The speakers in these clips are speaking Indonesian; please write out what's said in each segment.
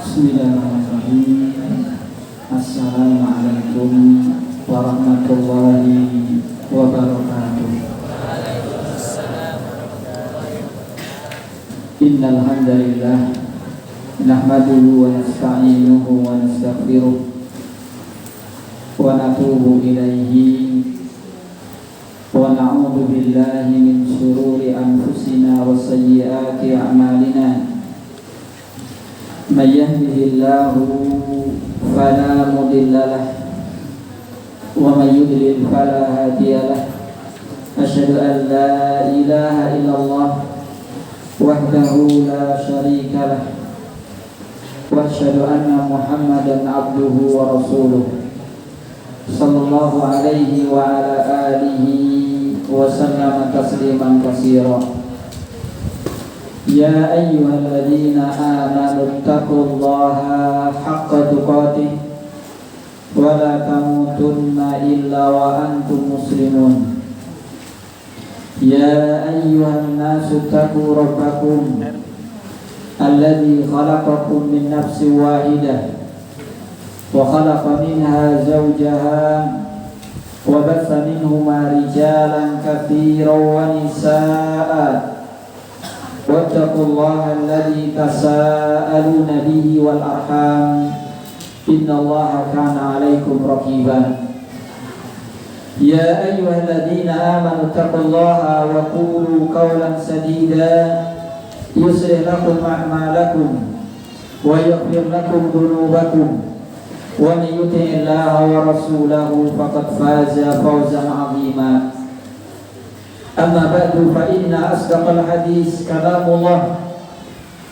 Bismillahirrahmanirrahim. Assalamualaikum warahmatullahi wabarakatuh. Innal hamdalillah nahmaduhu wa nasta'inuhu wa nastaghfiruh wa natubu ilaihi wa na'udzu billahi min shururi anfusina wa sayyiati a'malina. Man yahdihillahu fala mudilla lahu wa man yudlil fala hadiya lahu. Asyhadu an la ilaha illallah wahdahu la syarika lahu wa asyhadu anna Muhammadan abduhu wa rasuluh sallallahu alaihi wa ala alihi wa sallama tasliman katsira. Ya ayyuhalladzina amanu taqullaha haqqa tuqatih wa la tamutunna illa wa antum muslimun. Ya ayyuhan nasu taqu rabbakum alladzi khalaqakum min nafsin wahidah wa khalaqa minha zawjaha wa batha minhuma rijalan katsiran wa nisaa'a. Wattaqullaha alladzi tasaaluna bihi wal arham innallaha kana 'alaikum raqiba. Ya ayyuhalladzina amanu taqullaha wa qulu qawlan sadida yuslih lakum a'malakum wa yaghfir lakum dhunubakum wa may yuti'illaha wa rasulahu faqad faza fawzan 'azima. Amma ba'du fa inna asdaqal hadis kalamullah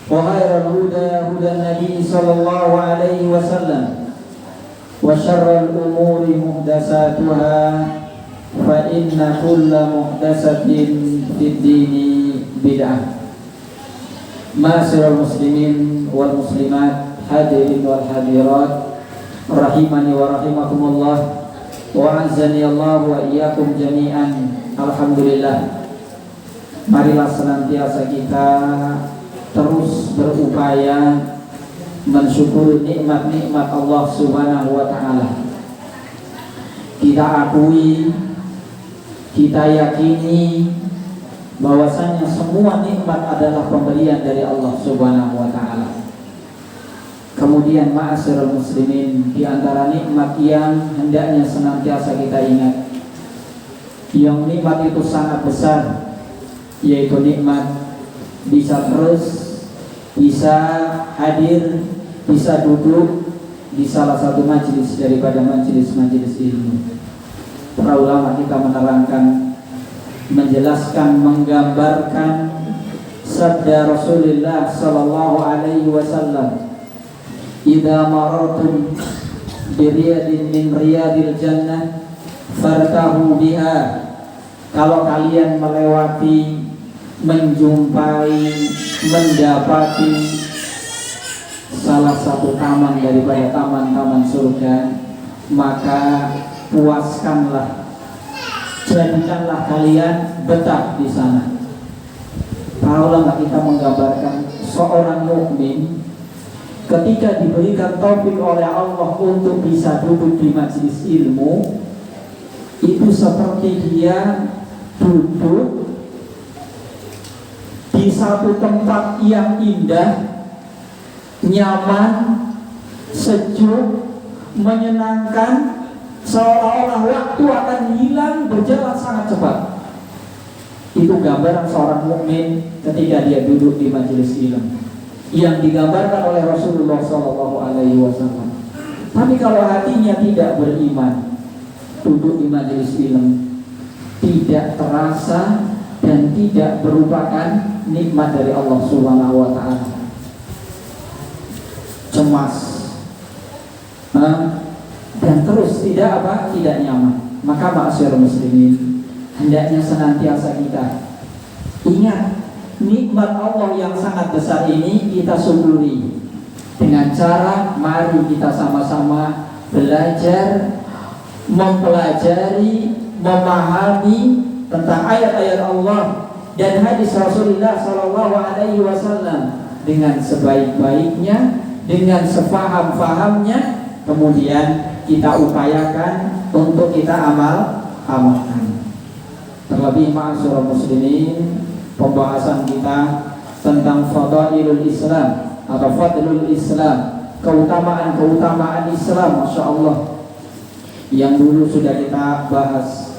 wa khairal huda hudan nabi sallallahu alaihi wasallam wa syarrul umuri muhdatsatuha fa inna kulla muhdatsatin fid dini bid'ah. Ma'asyiral muslimin wal muslimat, hadirin wal hadirat, rahimani wa rahimakumullah, wa azani Allah wa iyyakum jami'an. Alhamdulillah, marilah senantiasa kita terus berupaya mensyukuri nikmat-nikmat Allah Subhanahu wa ta'ala. Kita akui, kita yakini bahwasanya semua nikmat adalah pemberian dari Allah Subhanahu wa ta'ala. Kemudian ma'asyiral muslimin, di antara nikmat yang hendaknya senantiasa kita ingat, yang nikmat itu sangat besar, yaitu nikmat bisa terus, bisa hadir, bisa duduk di salah satu majelis daripada majelis-majelis ilmu. Para ulama kita menerangkan, menjelaskan, menggambarkan sabda Rasulullah sallallahu alaihi wasallam, "Idza marartum bi riyadin min riyadil jannah fartahu biha." Kalau kalian melewati, menjumpai, mendapati salah satu taman daripada taman-taman surga, maka puaskanlah, jadikanlah kalian betah di sana. Para ulama kita menggambarkan seorang mukmin ketika diberikan taufik oleh Allah untuk bisa duduk di majelis ilmu, itu seperti dia duduk di satu tempat yang indah, nyaman, sejuk, menyenangkan, seolah-olah waktu akan hilang, berjalan sangat cepat. Itu gambaran seorang mukmin ketika dia duduk di majelis ilmu yang digambarkan oleh Rasulullah SAW. Tapi kalau hatinya tidak beriman, duduk di majelis ilmu tidak terasa dan tidak merupakan nikmat dari Allah Subhanahu wa ta'ala. Cemas, dan terus tidak nyaman. Maka ma'asyiral muslimin, hendaknya senantiasa kita ingat nikmat Allah yang sangat besar ini, kita syukuri dengan cara mari kita sama-sama belajar, mempelajari, memahami tentang ayat-ayat Allah dan hadis Rasulullah SAW dengan sebaik-baiknya, dengan sefaham-fahamnya, kemudian kita upayakan untuk kita amalkan. Terlebih ma'asyiral muslimin, pembahasan kita tentang fadailul Islam atau fadlul Islam, keutamaan Islam, Masya Allah, yang dulu sudah kita bahas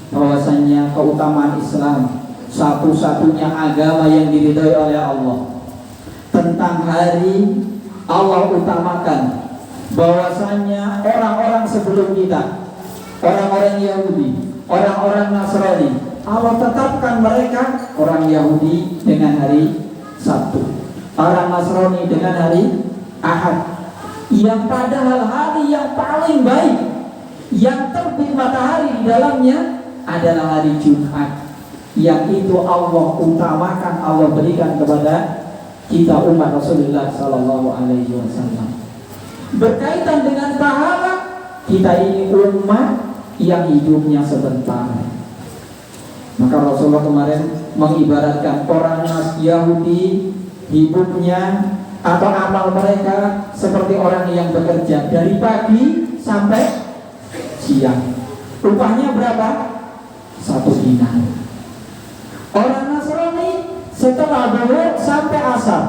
bahwasannya keutamaan Islam satu-satunya agama yang diridhoi oleh Allah. Tentang hari Allah utamakan bahwasannya orang-orang sebelum kita, orang-orang Yahudi, orang-orang Nasrani, Allah tetapkan mereka, orang Yahudi dengan hari Sabtu, orang Nasrani dengan hari Ahad, yang padahal hari yang paling baik, yang terbit matahari di dalamnya adalah hari Jumat, yang itu Allah utamakan, Allah berikan kepada kita umat Rasulullah Sallallahu Alaihi Wasallam. Berkaitan dengan pahala, kita ini umat yang hidupnya sebentar. Maka Rasulullah kemarin mengibaratkan orang Yahudi hidupnya atau amal mereka seperti orang yang bekerja dari pagi sampai siang. Upahnya berapa? 1 dinar. Orang Nasrani setelah zuhur sampai asar,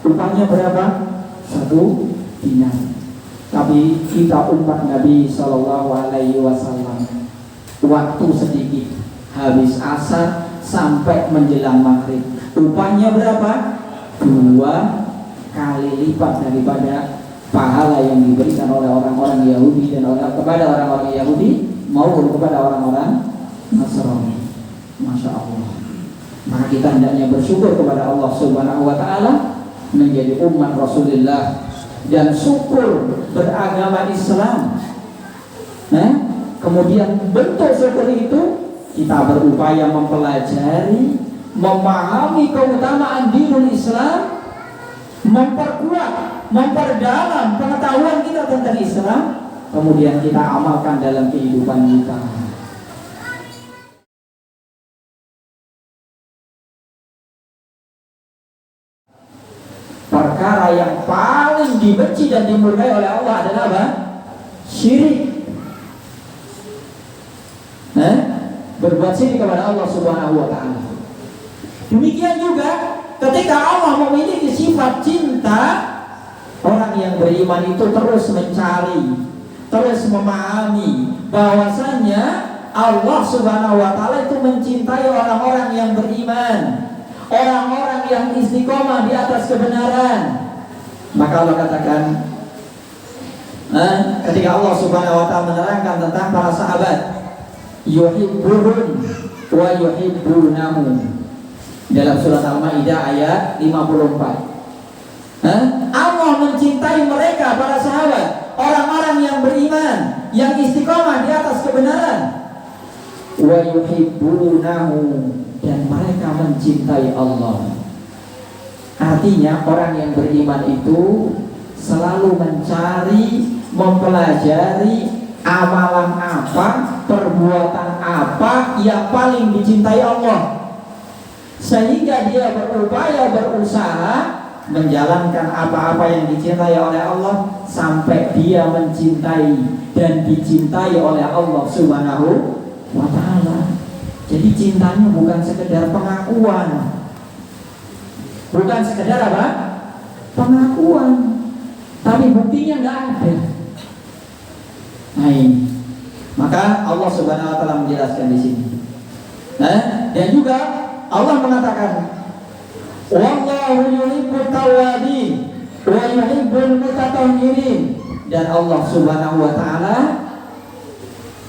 upahnya berapa? 1 dinar. Tapi kita umat Nabi Sallallahu Alaihi Wasallam, waktu sedikit, habis asar sampai menjelang maghrib, upahnya berapa? 2 kali lipat daripada pahala yang diberikan oleh orang-orang Yahudi dan kepada orang-orang Yahudi maupun kepada orang-orang Nasrani. Masya Allah. Maka kita hendaknya bersyukur kepada Allah Subhanahu Wa Taala menjadi umat Rasulullah dan syukur beragama Islam. Kemudian bentuk syukur itu kita berupaya mempelajari, memahami keutamaan dinul Islam, memperkuat, memperdalam pengetahuan kita tentang Islam, kemudian kita amalkan dalam kehidupan kita. Perkara yang paling dibenci dan dimurkai oleh Allah adalah apa? Syirik. Berbuat syirik kepada Allah Subhanahu Wa Taala. Demikian juga ketika Allah memiliki sifat cinta, orang yang beriman itu terus mencari, terus memahami bahwasannya Allah Subhanahu Wa Taala itu mencintai orang-orang yang beriman, orang-orang yang istiqomah di atas kebenaran. Maka Allah katakan, ketika Allah Subhanahu Wa Taala menerangkan tentang para sahabat, yuhibbuhum wa yuhibbunahu, dalam surat Al-Maidah ayat 54. Allah mencintai mereka, para sahabat, orang-orang yang beriman, yang istiqomah di atas kebenaran. Wa yuhibbunahu, dan mereka mencintai Allah. Artinya orang yang beriman itu selalu mencari, mempelajari amalan apa, perbuatan apa yang paling dicintai Allah, sehingga dia berupaya, berusaha menjalankan apa-apa yang dicintai oleh Allah sampai dia mencintai dan dicintai oleh Allah Subhanahu Wa Taala. Jadi cintanya bukan sekedar pengakuan, bukan sekedar apa? Pengakuan, tapi buktinya nggak ada. Nah ini, maka Allah Subhanahu Wa Taala menjelaskan di sini. Dan juga Allah mengatakan, wallahu yuhibbut tawwabin wa yuhibbul mutatahhirin, dan Allah Subhanahu Wa Taala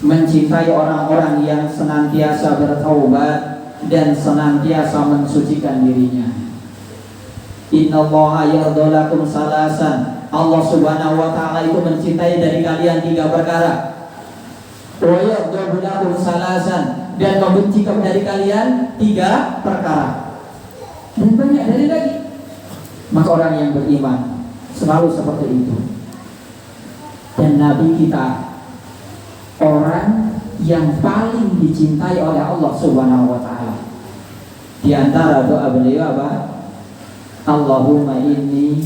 mencintai orang-orang yang senantiasa bertaubat dan senantiasa mensucikan dirinya. Innallaha yardha lakum salasan, Allah Subhanahu Wa Taala itu mencintai dari kalian 3 perkara. Wa yardha lakum salasan, dan membenci dari kalian 3 perkara. Dan banyak dari lagi. Maka orang yang beriman selalu seperti itu. Dan Nabi kita orang yang paling dicintai oleh Allah Subhanahu Wa Taala. Di antara doa beliau apa? Allahumma inni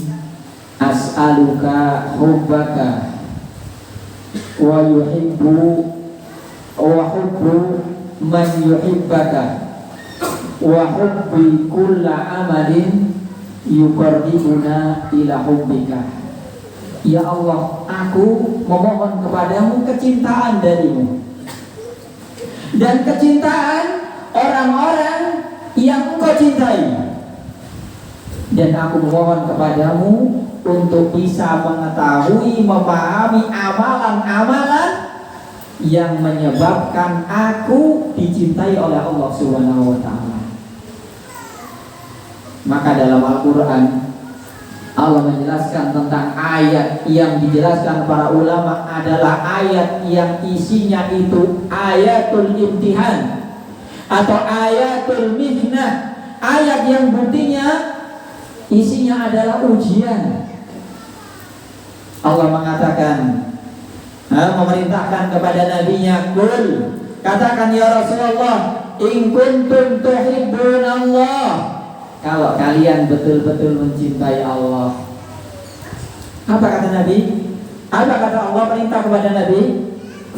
as'aluka hubbaka wa yuhibbu wa hubbu man yuhibbaka wa hubbi kulla amalin yuqarribuna ila hubbika. Ya Allah, aku memohon kepadamu kecintaan darimu dan kecintaan orang-orang yang engkau cintai. Dan aku memohon kepadamu untuk bisa mengetahui, memahami amalan-amalan yang menyebabkan aku dicintai oleh Allah Subhanahu wa ta'ala. Maka dalam Al-Quran Allah menjelaskan tentang ayat yang dijelaskan para ulama adalah ayat yang isinya itu ayatul imtihan atau ayatul mihnah, ayat yang buktinya isinya adalah ujian. Allah mengatakan, memerintahkan kepada nabinya, "Qul," katakan ya Rasulullah, "in kuntum tuhibbunallah," kalau kalian betul-betul mencintai Allah. Apa kata Nabi? Apa kata Allah perintah kepada Nabi?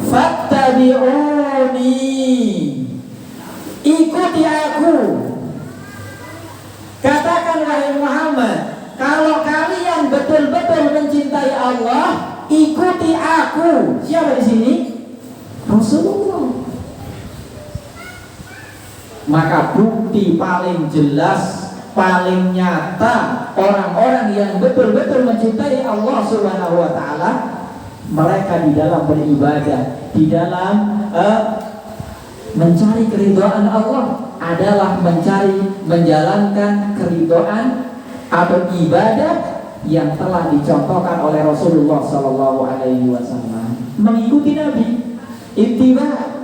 "Fattabi'uni," ikuti aku. Katakan wahai Muhammad, kalau kalian betul-betul mencintai Allah, ikuti aku. Siapa di sini? Rasulullah. Maka bukti paling jelas, paling nyata orang-orang yang betul-betul mencintai Allah Subhanahu wa ta'ala, mereka di dalam beribadah, di dalam mencari keridhaan Allah adalah menjalankan keridhaan atau ibadah yang telah dicontohkan oleh Rasulullah Sallallahu Alaihi Wasallam. Mengikuti Nabi, ittiba,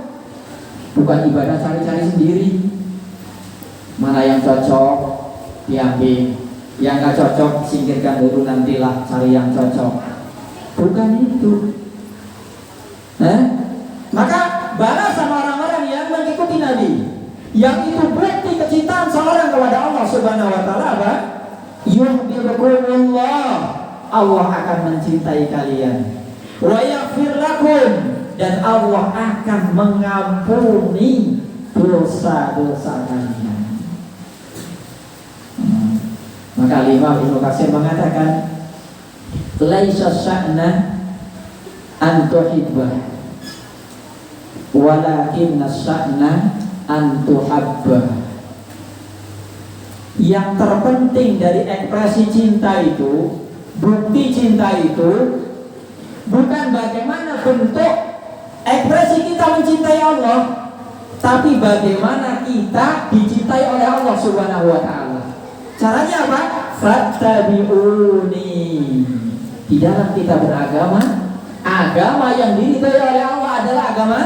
bukan ibadah cari-cari sendiri. Mana yang cocok diambil, yang nggak cocok singkirkan dulu, nantilah cari yang cocok. Bukan itu. Maka balas sama orang-orang yang mengikuti Nabi, yang itu bukti kecintaan seorang kepada Allah Subhanahu wa ta'ala apa? Yuhibbukumullah, Allah akan mencintai kalian. Wa yaghfir lakum, dan Allah akan mengampuni dosa-dosa kalian. Maka Imam Ibnu Katsir mengatakan, laisa sya'na an tuhibbah, walakinna sya'na an tuhabbah. Yang terpenting dari ekspresi cinta itu, bukti cinta itu, bukan bagaimana bentuk ekspresi kita mencintai Allah, tapi bagaimana kita dicintai oleh Allah Subhanahu wa ta'ala. Caranya apa? Fattabi'uni. Di dalam kita beragama, agama yang diridhai oleh Allah adalah agama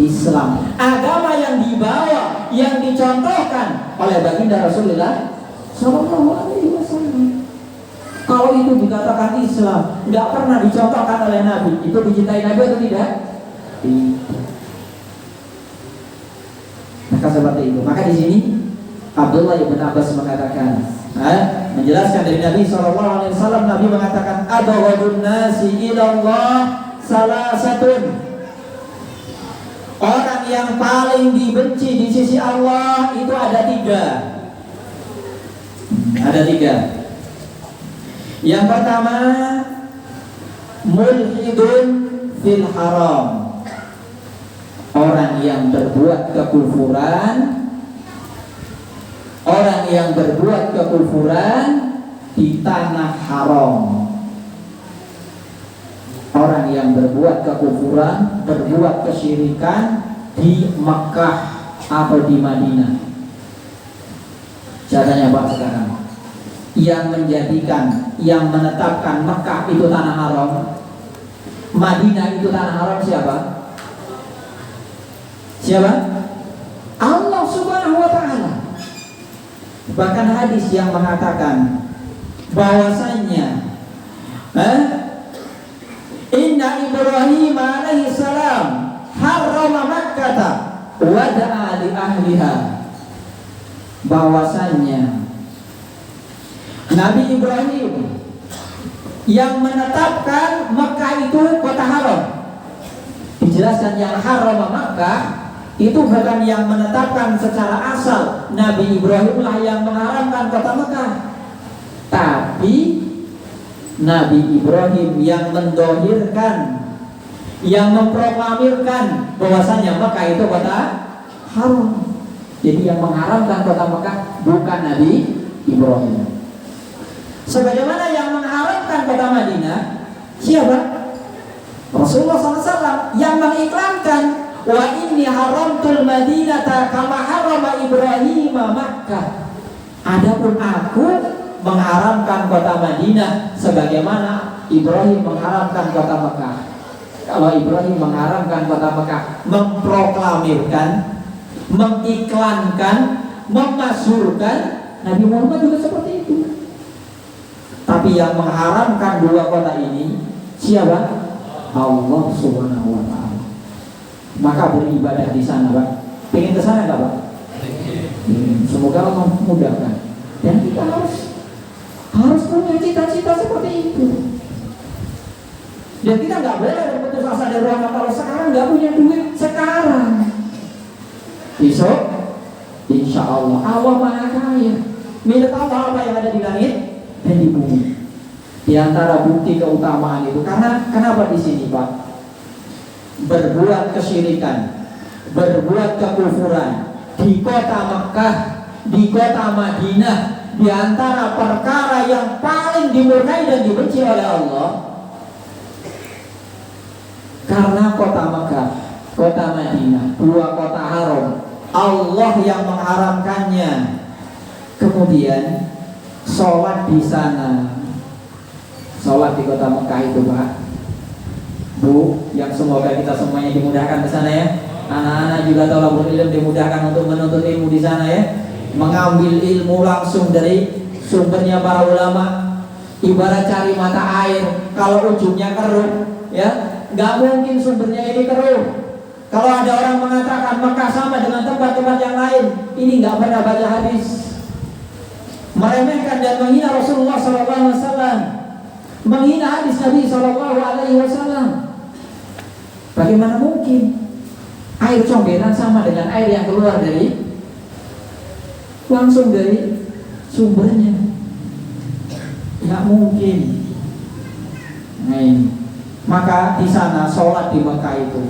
Islam. Agama yang dibawa, yang dicontohkan oleh baginda Rasulullah Sallallahu Alaihi Wasallam. Kalau itu dikatakan Islam, nggak pernah dicontohkan oleh Nabi, itu dicintai Nabi atau tidak? Tidak. Maka seperti itu. Maka di sini Abdullah bin Abbas mengatakan, menjelaskan dari Nabi Sallallahu Alaihi Wasallam, Nabi mengatakan, abghadun nasi ilallah salasatun. Orang yang paling dibenci di sisi Allah itu ada tiga. Ada tiga. Yang pertama, mulhidun fil haram, orang yang berbuat kekufuran, orang yang berbuat kekufuran di tanah haram. Orang yang berbuat kekufuran, berbuat kesyirikan di Makkah atau di Madinah. Caranya Pak sekarang, yang menjadikan, yang menetapkan Makkah itu tanah haram, Madinah itu tanah haram siapa? Siapa? Allah Subhanahu wa ta'ala. Bahkan hadis yang mengatakan bahwasanya Inna Ibrahim alaihi salam harrama Makkah wa da'a li ahliha, bahwasanya Nabi Ibrahim yang menetapkan Mekah itu kota haram. Dijelaskan yang haram Mekah itu bukan yang menetapkan secara asal. Nabi Ibrahim lah yang mengharamkan kota Mekah, tapi Nabi Ibrahim yang mendohirkan, yang memproklamirkan bahwasanya Mekah itu kota haram. Jadi yang mengharamkan kota Mekah bukan Nabi Ibrahim. Sebagaimana yang mengharamkan kota Madinah siapa? Rasulullah SAW yang mengiklankan, wa inni haramtul madinata kama harama Ibrahim Makkah. Adapun aku mengharamkan kota Madinah sebagaimana Ibrahim mengharamkan kota Mekah. Kalau Ibrahim mengharamkan kota Mekah, memproklamirkan, mengiklankan, memasyhurkan, Nabi Muhammad juga seperti itu. Tapi yang mengharamkan dua kota ini siapa? Allah Subhanahu wa taala. Maka beribadah di sana, Pak. Pengen ke sana enggak, Pak? Semoga Allah memudahkan. Dan kita harus punya cita-cita seperti itu. Dan kita nggak boleh berputus asa dari rahmat Allah sekarang, nggak punya duit sekarang. Besok, insya Allah Allah Maha Kaya. Milik Allah apa yang ada di langit dan di bumi. Di antara bukti keutamaan itu, karena kenapa di sini, Pak? Berbuat kesyirikan, berbuat kekufuran di kota Mekah, di kota Madinah, di antara perkara yang paling dimurkai dan dibenci oleh Allah. Karena kota Mekah, kota Madinah, dua kota haram, Allah yang mengharamkannya. Kemudian sholat di sana, sholat di kota Mekah itu, Pak, Bu, yang semoga kita semuanya dimudahkan ke sana ya. Anak-anak juga tolong berilmu dimudahkan untuk menuntut ilmu di sana ya. Mengambil ilmu langsung dari sumbernya para ulama. Ibarat cari mata air, kalau ujungnya keruh, ya, nggak mungkin sumbernya ini keruh. Kalau ada orang mengatakan Mekah sama dengan tempat-tempat yang lain, ini nggak pernah baca hadis, meremehkan dan menghina Rasulullah SAW, menghina hadis Nabi SAW. Bagaimana mungkin air comberan sama dengan air yang keluar dari langsung dari sumbernya? Nggak mungkin. Nah ini, maka di sana sholat di Mekah itu,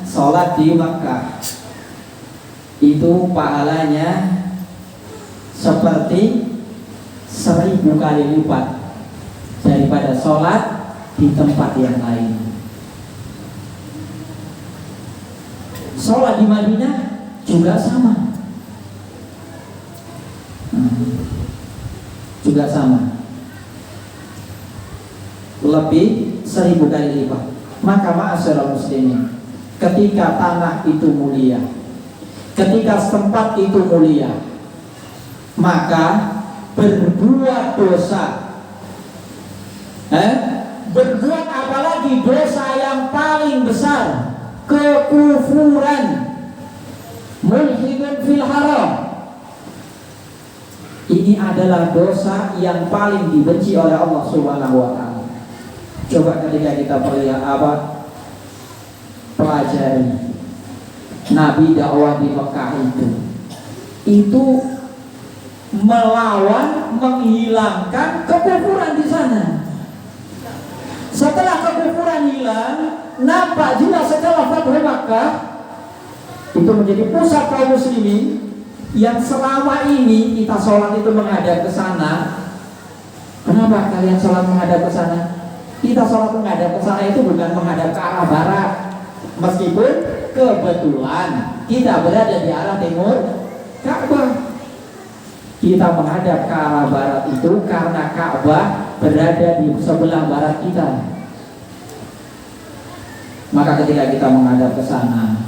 sholat di Mekah itu pahalanya seperti 1000 kali lipat daripada sholat di tempat yang lain. Sholat di Madinah juga sama, juga sama, lebih 1000 kali lipat. Maka ma'asyiral muslimin, ketika tanah itu mulia, ketika tempat itu mulia, maka berbuat dosa, berbuat apalagi dosa yang paling besar, kekufuran, mulhidun fil haram, ini adalah dosa yang paling dibenci oleh Allah Subhanahu wa taala. Coba ketika kita pelajari Nabi dakwah di Mekah itu melawan, menghilangkan kekufuran di sana. Setelah kekufuran hilang, nampak juga setelah Fathu Makkah itu menjadi pusat kaum muslimin yang selama ini kita sholat itu menghadap ke sana. Kenapa kalian sholat menghadap ke sana? Kita sholat menghadap ke sana itu bukan menghadap ke arah barat, meskipun kebetulan kita berada di arah timur Ka'bah. Kita menghadap ke arah barat itu karena Ka'bah berada di sebelah barat kita. Maka ketika kita menghadap ke sana,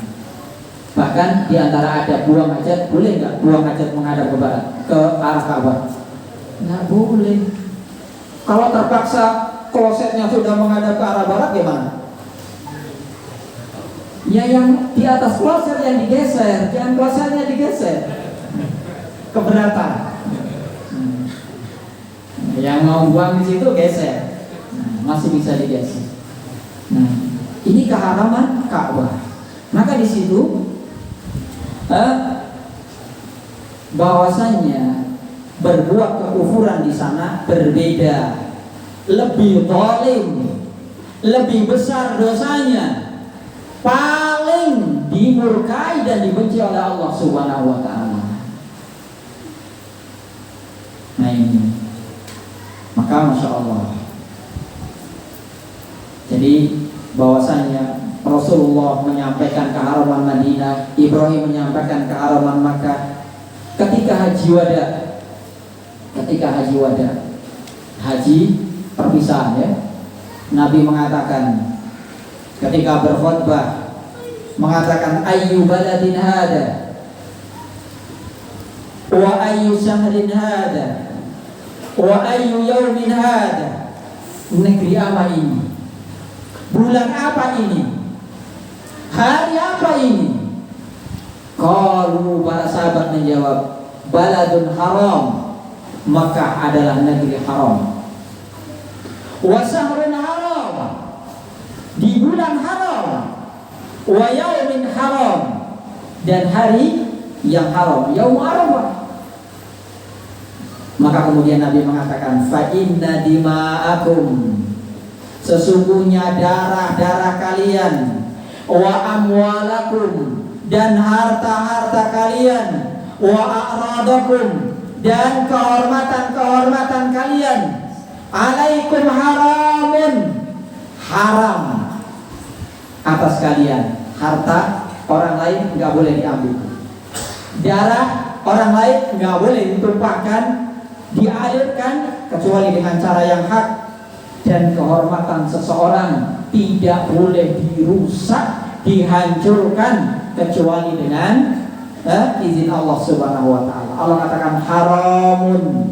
bahkan di antara ada buang hajat, boleh nggak buang hajat menghadap ke barat, ke arah Ka'bah? Nggak boleh. Kalau terpaksa klosetnya sudah menghadap ke arah barat, gimana? Ya yang di atas kloset yang digeser, jangan klosetnya digeser. Keberatan. Yang mau buang di situ geser. Nah, masih bisa digeser. Nah, ini keharaman Ka'bah. Maka di situ bahwasannya berbuat kekufuran di sana berbeda, lebih zalim, lebih besar dosanya, paling dimurkai dan dibenci oleh Allah Subhanahu wa taala. Nah ini, maka Masya Allah. Jadi bahwasanya Rasulullah menyampaikan keharaman Madinah, Ibrahim menyampaikan keharaman Makkah. Ketika haji wada, haji perpisahan ya, Nabi mengatakan ketika berkhutbah, mengatakan ayyu baladin hada wa ayyu syahrin hada wa ayyu yaumin hada, negeri apa ini, bulan apa ini, hari apa ini? Kalau para sahabat menjawab, baladun haram, Makkah adalah negeri haram. Wa syahrun haram, di bulan haram. Wa yaumin haram, dan hari yang haram, yaum Arafah. Maka kemudian Nabi mengatakan, fa inna dima'akum, sesungguhnya darah-darah kalian, wa amwalakum, dan harta-harta kalian, wa a'radakum, dan kehormatan-kehormatan kalian, alaikum haramun, haram atas kalian. Harta orang lain nggak boleh diambil, darah orang lain nggak boleh ditumpahkan, dialirkan kecuali dengan cara yang hak, dan kehormatan seseorang tidak boleh dirusak, dihancurkan kecuali dengan izin Allah Subhanahu wa taala. Allah katakan haramun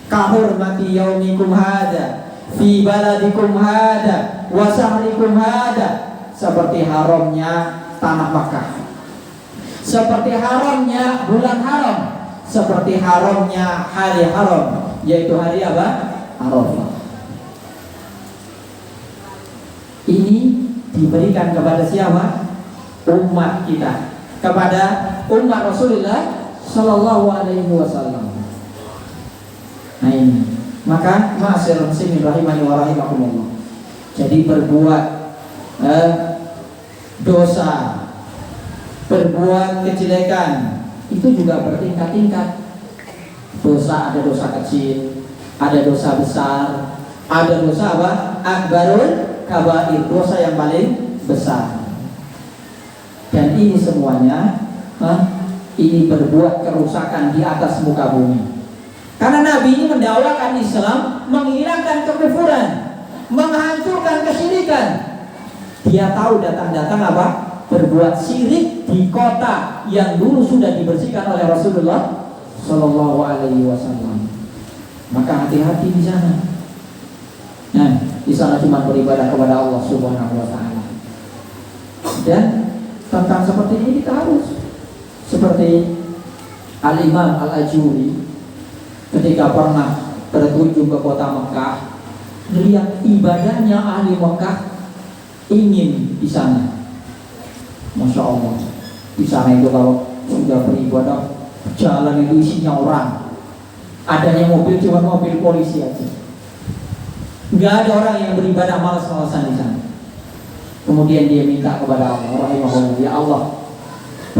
kahurmati yaumikum hada fi baladikum hada wa syahrikum hada, seperti haramnya tanah Makkah, seperti haramnya bulan haram, seperti haramnya hari haram, yaitu hari apa? Arafah. Ini diberikan kepada siapa? Umat kita, kepada umat Rasulullah Sallallahu Alaihi Wasallam. Nah ini, maka ma'asyiral muslimin rahimani wa rahimakumullah. Jadi berbuat dosa, berbuat kejelekan itu juga bertingkat-tingkat. Dosa, ada dosa kecil, ada dosa besar, ada dosa apa? Akbarul kabair, dosa yang paling besar. Dan ini semuanya ini berbuat kerusakan di atas muka bumi. Karena Nabi ini mendakwakan Islam, menghilangkan kekufuran, menghancurkan kesyirikan. Dia tahu datang-datang apa? Berbuat syirik di kota yang dulu sudah dibersihkan oleh Rasulullah Sallallahu Alaihi Wasallam. Maka hati-hati di sana. Nah, di sana cuma beribadah kepada Allah Subhanahu Wa Taala. Dan tentang seperti ini kita harus seperti Al-Imam Al-Ajuri ketika pernah berkunjung ke kota Mekah, melihat ibadahnya ahli Mekah, ingin di sana. Masya Allah, di sana itu kalau sudah beribadah, jalan itu isinya orang, adanya mobil cuma mobil polisi aja, nggak ada orang yang beribadah malas-malasan di sana. Kemudian dia minta kepada Allah, rahimahullah, ya Allah,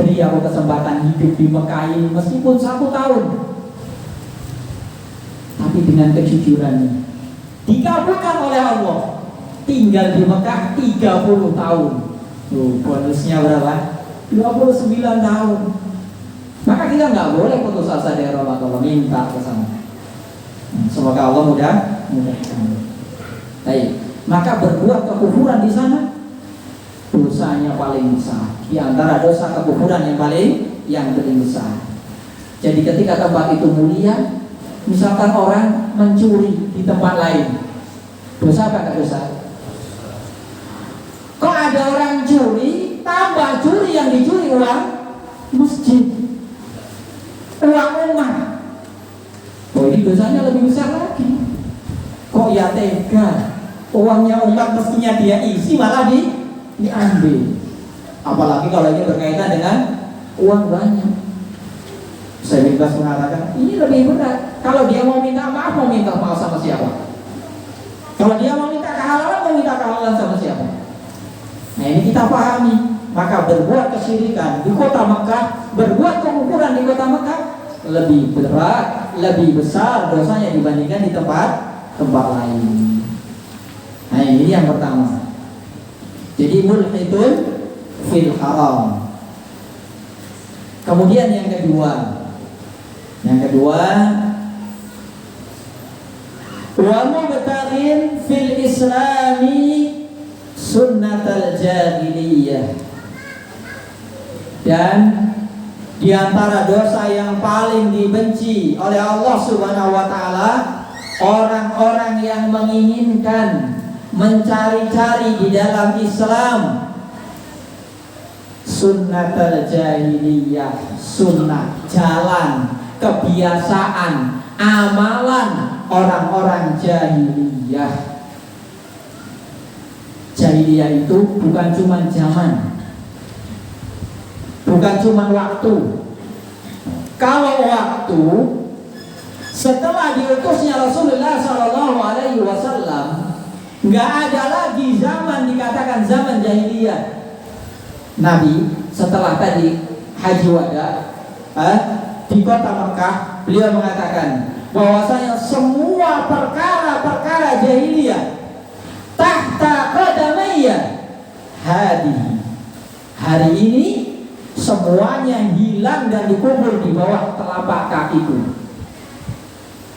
beri aku kesempatan hidup di Mekah ini meskipun 1 tahun, tapi dengan kejujurannya dikabulkan oleh Allah. Tinggal di Mekah 30 tahun. Tuh, bonusnya berapa? 29 tahun. Maka kita nggak boleh putus asa dari Ramadan, minta ke sana. Semoga Allah mudahkan. Baik, maka berbuat kekufuran di sana dosanya paling besar. Di antara dosa kekufuran yang paling besar. Jadi ketika tempat itu mulia, misalkan orang mencuri di tempat lain, dosa apa enggak dosa? Kok ada orang curi, tambah curi yang dicuri uang masjid, uang umat. Oh, ini dosanya lebih besar lagi. Kok ya tega? Uangnya umat mestinya dia isi malah diambil. Apalagi kalau ini berkaitan dengan uang banyak. Saya bebas mengatakan ini lebih berat. Kalau dia mau minta maaf sama siapa? Kalau dia mau minta kehalalan sama siapa? Nah ini kita pahami. Maka berbuat kesyirikan di kota Mekah, berbuat pengukuran di kota Mekah lebih berat, lebih besar dosanya dibandingkan di tempat lain. Nah ini yang pertama. Jadi mulhidun fil haram. Kemudian yang kedua wa mubtaghin fil islami sunnatal jahiliyah. Dan di antara dosa yang paling dibenci oleh Allah Subhanahu wa taala, orang-orang yang menginginkan mencari-cari di dalam Islam sunnatul jahiliyah, sunnah, jalan, kebiasaan, amalan orang-orang jahiliyah. Jahiliyah itu bukan cuma zaman, bukan cuma waktu. Kalau waktu setelah diutusnya Rasulullah SAW, nggak ada lagi zaman dikatakan zaman jahiliyah. Nabi setelah tadi haji wada di kota Mekah, beliau mengatakan bahwasanya semua perkara-perkara jahiliyah tahta qadamayya hadi. Hari ini semuanya hilang dan dikubur di bawah telapak kakiku.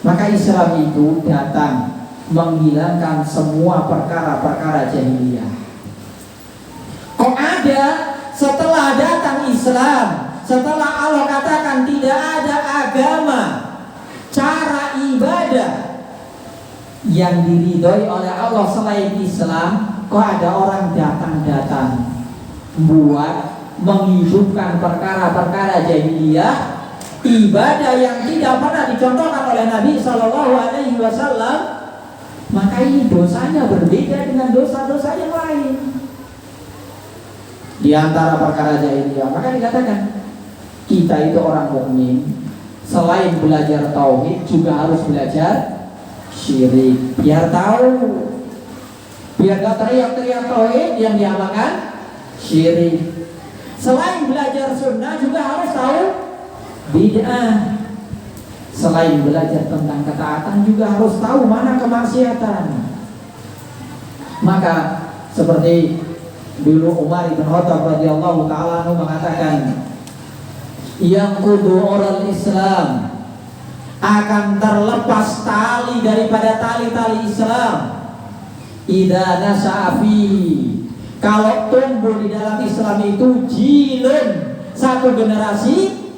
Maka Islam itu datang menghilangkan semua perkara-perkara jahiliyah. Kok ada setelah datang Islam, setelah Allah katakan tidak ada agama, cara ibadah yang diridhoi oleh Allah selain Islam, kok ada orang datang buat menghidupkan perkara-perkara jahiliyah, ibadah yang tidak pernah dicontohkan oleh Nabi SAW. Maka ini dosanya berbeda dengan dosa-dosa yang lain. Di antara perkara jahiliyah, maka dikatakan kita itu orang mukmin, selain belajar tauhid juga harus belajar syirik, biar tahu, biar gak teriak-teriak tauhid yang diamalkan syirik. Selain belajar sunnah juga harus tahu bid'ah. Selain belajar tentang ketaatan juga harus tahu mana kemaksiatan. Maka seperti dulu Umar bin Khattab radhiyallahu taala anhu mengatakan, yang kudu orang Islam akan terlepas tali daripada tali-tali Islam idza nasa'afi, kalau tumbuh di dalam Islam itu jilun, satu generasi,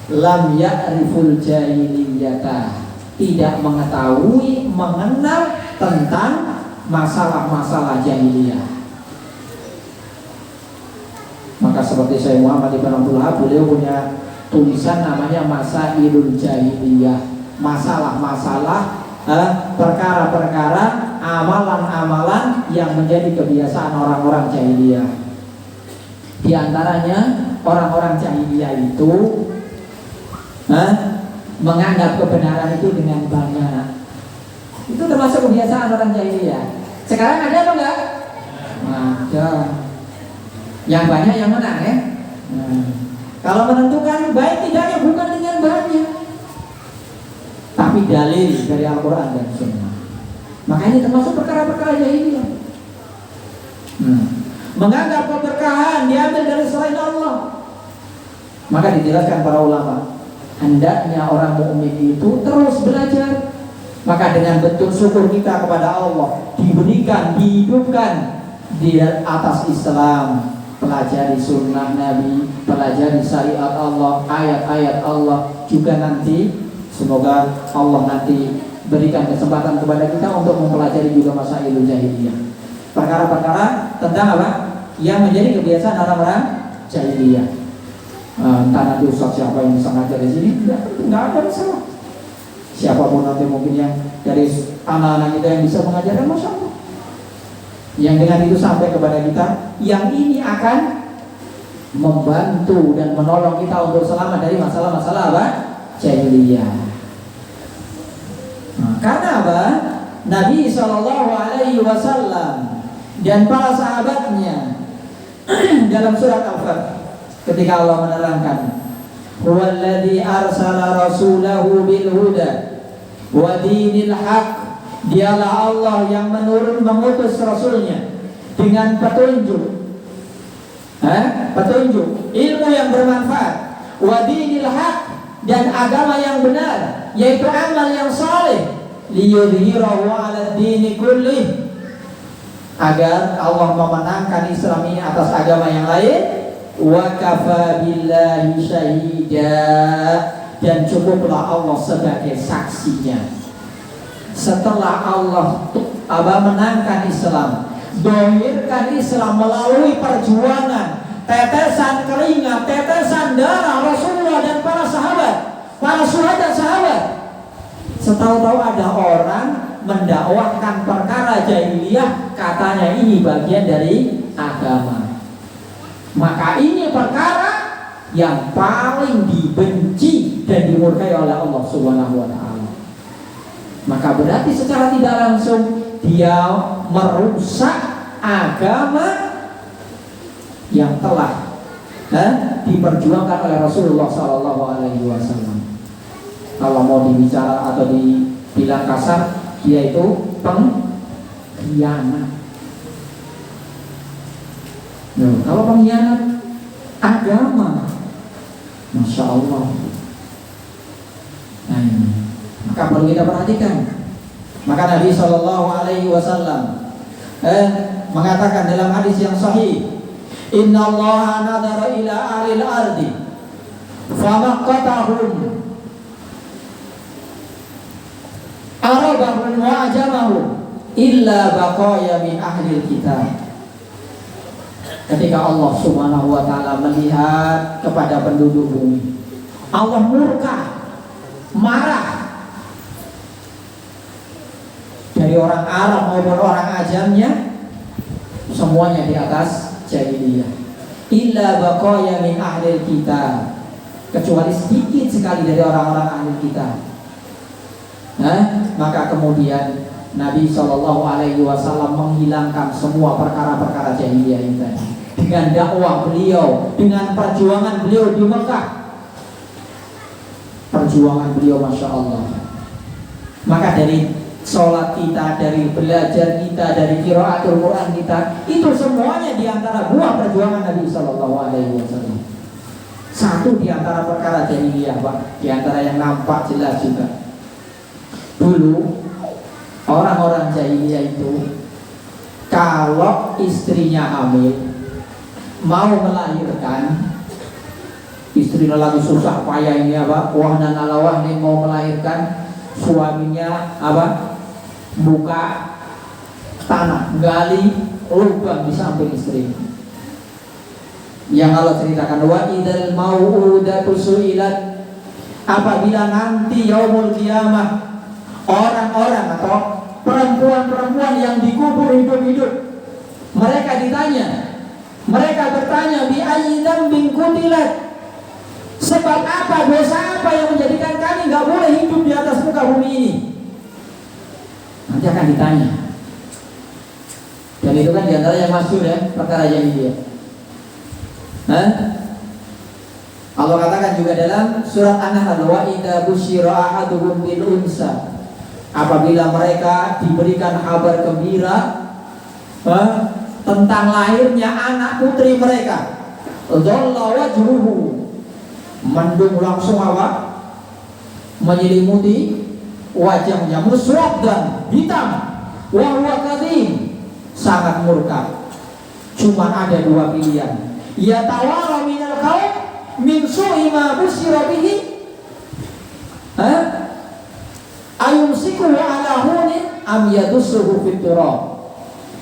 lam ya'riful jahiliyata, tidak mengetahui, mengenal tentang masalah-masalah jahiliyah. Maka seperti Syekh Muhammad Ibn Abdul Wahab, beliau punya tulisan namanya Masailul Jahiliyah, masalah-masalah perkara-perkara, amalan-amalan yang menjadi kebiasaan orang-orang jahiliyah. Di antaranya orang-orang jahiliyah itu menganggap kebenaran itu dengan banyak. Itu termasuk kebiasaan orang jahiliyah. Sekarang ada apa enggak? Ada. Yang banyak yang menang ya. Kalau menentukan baik tidaknya bukan dengan banyak, tapi dalil dari Al-Quran dan Sunnah. Maka ini termasuk perkara-perkara jahiliyah. Menganggap keberkahan diambil dari selain Allah. Maka dijelaskan para ulama, hendaknya orang mukmin itu terus belajar. Maka dengan bentuk syukur kita kepada Allah, diberikan, dihidupkan di atas Islam, pelajari sunnah Nabi, pelajari syariat Allah, ayat-ayat Allah. Juga nanti semoga Allah nanti berikan kesempatan kepada kita untuk mempelajari juga masailul jahiliyah, perkara-perkara tentang apa yang menjadi kebiasaan orang-orang jahiliyah. Entah nanti ustaz siapa yang bisa ngajar di sini, enggak ada masalah. Siapapun nanti mungkin yang dari anak-anak kita yang bisa mengajarkan, Masya Allah. Yang dengan itu sampai kepada kita, yang ini akan membantu dan menolong kita untuk selamat dari masalah-masalah apa? Jahiliyah. Nah, karena apa? Nabi SAW dan para sahabatnya dalam surat Al-Fath ketika Allah menerangkan, huwallazi arsala rasulahu bil huda wa dinil haq, dialah Allah yang mengutus rasulnya dengan petunjuk, petunjuk ilmu yang bermanfaat, wa dinil haq, dan agama yang benar, yaitu amal yang saleh, liyudhhirahu 'ala dini kullih, agar Allah memenangkan Islam ini atas agama yang lain. Wa kafa billahi syahida, dan cukuplah Allah sebagai saksinya. Setelah Allah menangkan Islam, dohirkan Islam melalui perjuangan, tetesan keringat, tetesan darah Rasulullah dan para sahabat, para syuhada sahabat. Setahu-tahu ada orang mendakwahkan perkara jahiliyah, katanya ini bagian dari agama. Maka ini perkara yang paling dibenci dan dimurkai oleh Allah Subhanahu wa Ta'ala. Maka berarti secara tidak langsung dia merusak agama yang telah diperjuangkan oleh Rasulullah Sallallahu Alaihi Wasallam. Kalau mau dibicara atau dibilang kasar, dia itu pengkhianat. Nah, kalau pengkhianat agama, Masya Allah. Nah, maka perlu kita perhatikan. Maka Nabi Shallallahu Alaihi Wasallam mengatakan dalam hadis yang sahih, Inna Allah nadara ila ahlil ardi famaqatahum arabahum wa ajamahum illa baqaya min ahlil kitab. Ketika Allah Subhanahu wa Ta'ala melihat kepada penduduk bumi, Allah murka, marah, dari orang Arab maupun orang ajamnya, semuanya di atas jahiliyah. Illa baqaya min ahlil kitab, kecuali sedikit sekali dari orang-orang ahli kitab. Maka kemudian Nabi Shallallahu Alaihi Wasallam menghilangkan semua perkara-perkara jahiliyah ini tadi dengan dakwah beliau, dengan perjuangan beliau di Mekah. Perjuangan beliau, Masya Allah. Maka dari sholat kita, dari belajar kita, dari qiraatul Quran kita, itu semuanya diantara buah perjuangan Nabi Shallallahu Alaihi Wasallam. Satu diantara perkara jahiliyah, Pak, diantara yang nampak jelas juga. Dulu orang-orang jahiliyah itu kalau istrinya hamil, mau melahirkan, istrinya lagi susah payah ini wahnan ala wahnin mau melahirkan, suaminya buka tanah, gali lubang di samping istri. Yang Allah ceritakan, wa idzal mau'udatu su'ilat, apabila nanti yaumul qiyamah orang-orang atau perempuan-perempuan yang dikubur hidup-hidup, mereka ditanya, mereka bertanya, bi ayyi dzambin qutilat, sebab apa, dosa apa yang menjadikan kami nggak boleh hidup di atas muka bumi ini? Nanti akan ditanya. Dan itu kan diantara yang masyhur ya, perkara jahiliyah. Allah katakan juga dalam surat An-Nahl, wa idza busyira ahaduhum bil unsa, apabila mereka diberikan kabar gembira tentang lahirnya anak putri mereka, dhalla wajhuhu, mendung langsung menyelimuti wajahnya, muswaddan, hitam, wa huwa kadhim, sangat murka. Cuma ada dua pilihan, ya tawara minal qaum min su'i ma busyira bihi, ayumsiku ala hunin am yadussuhu fit turab.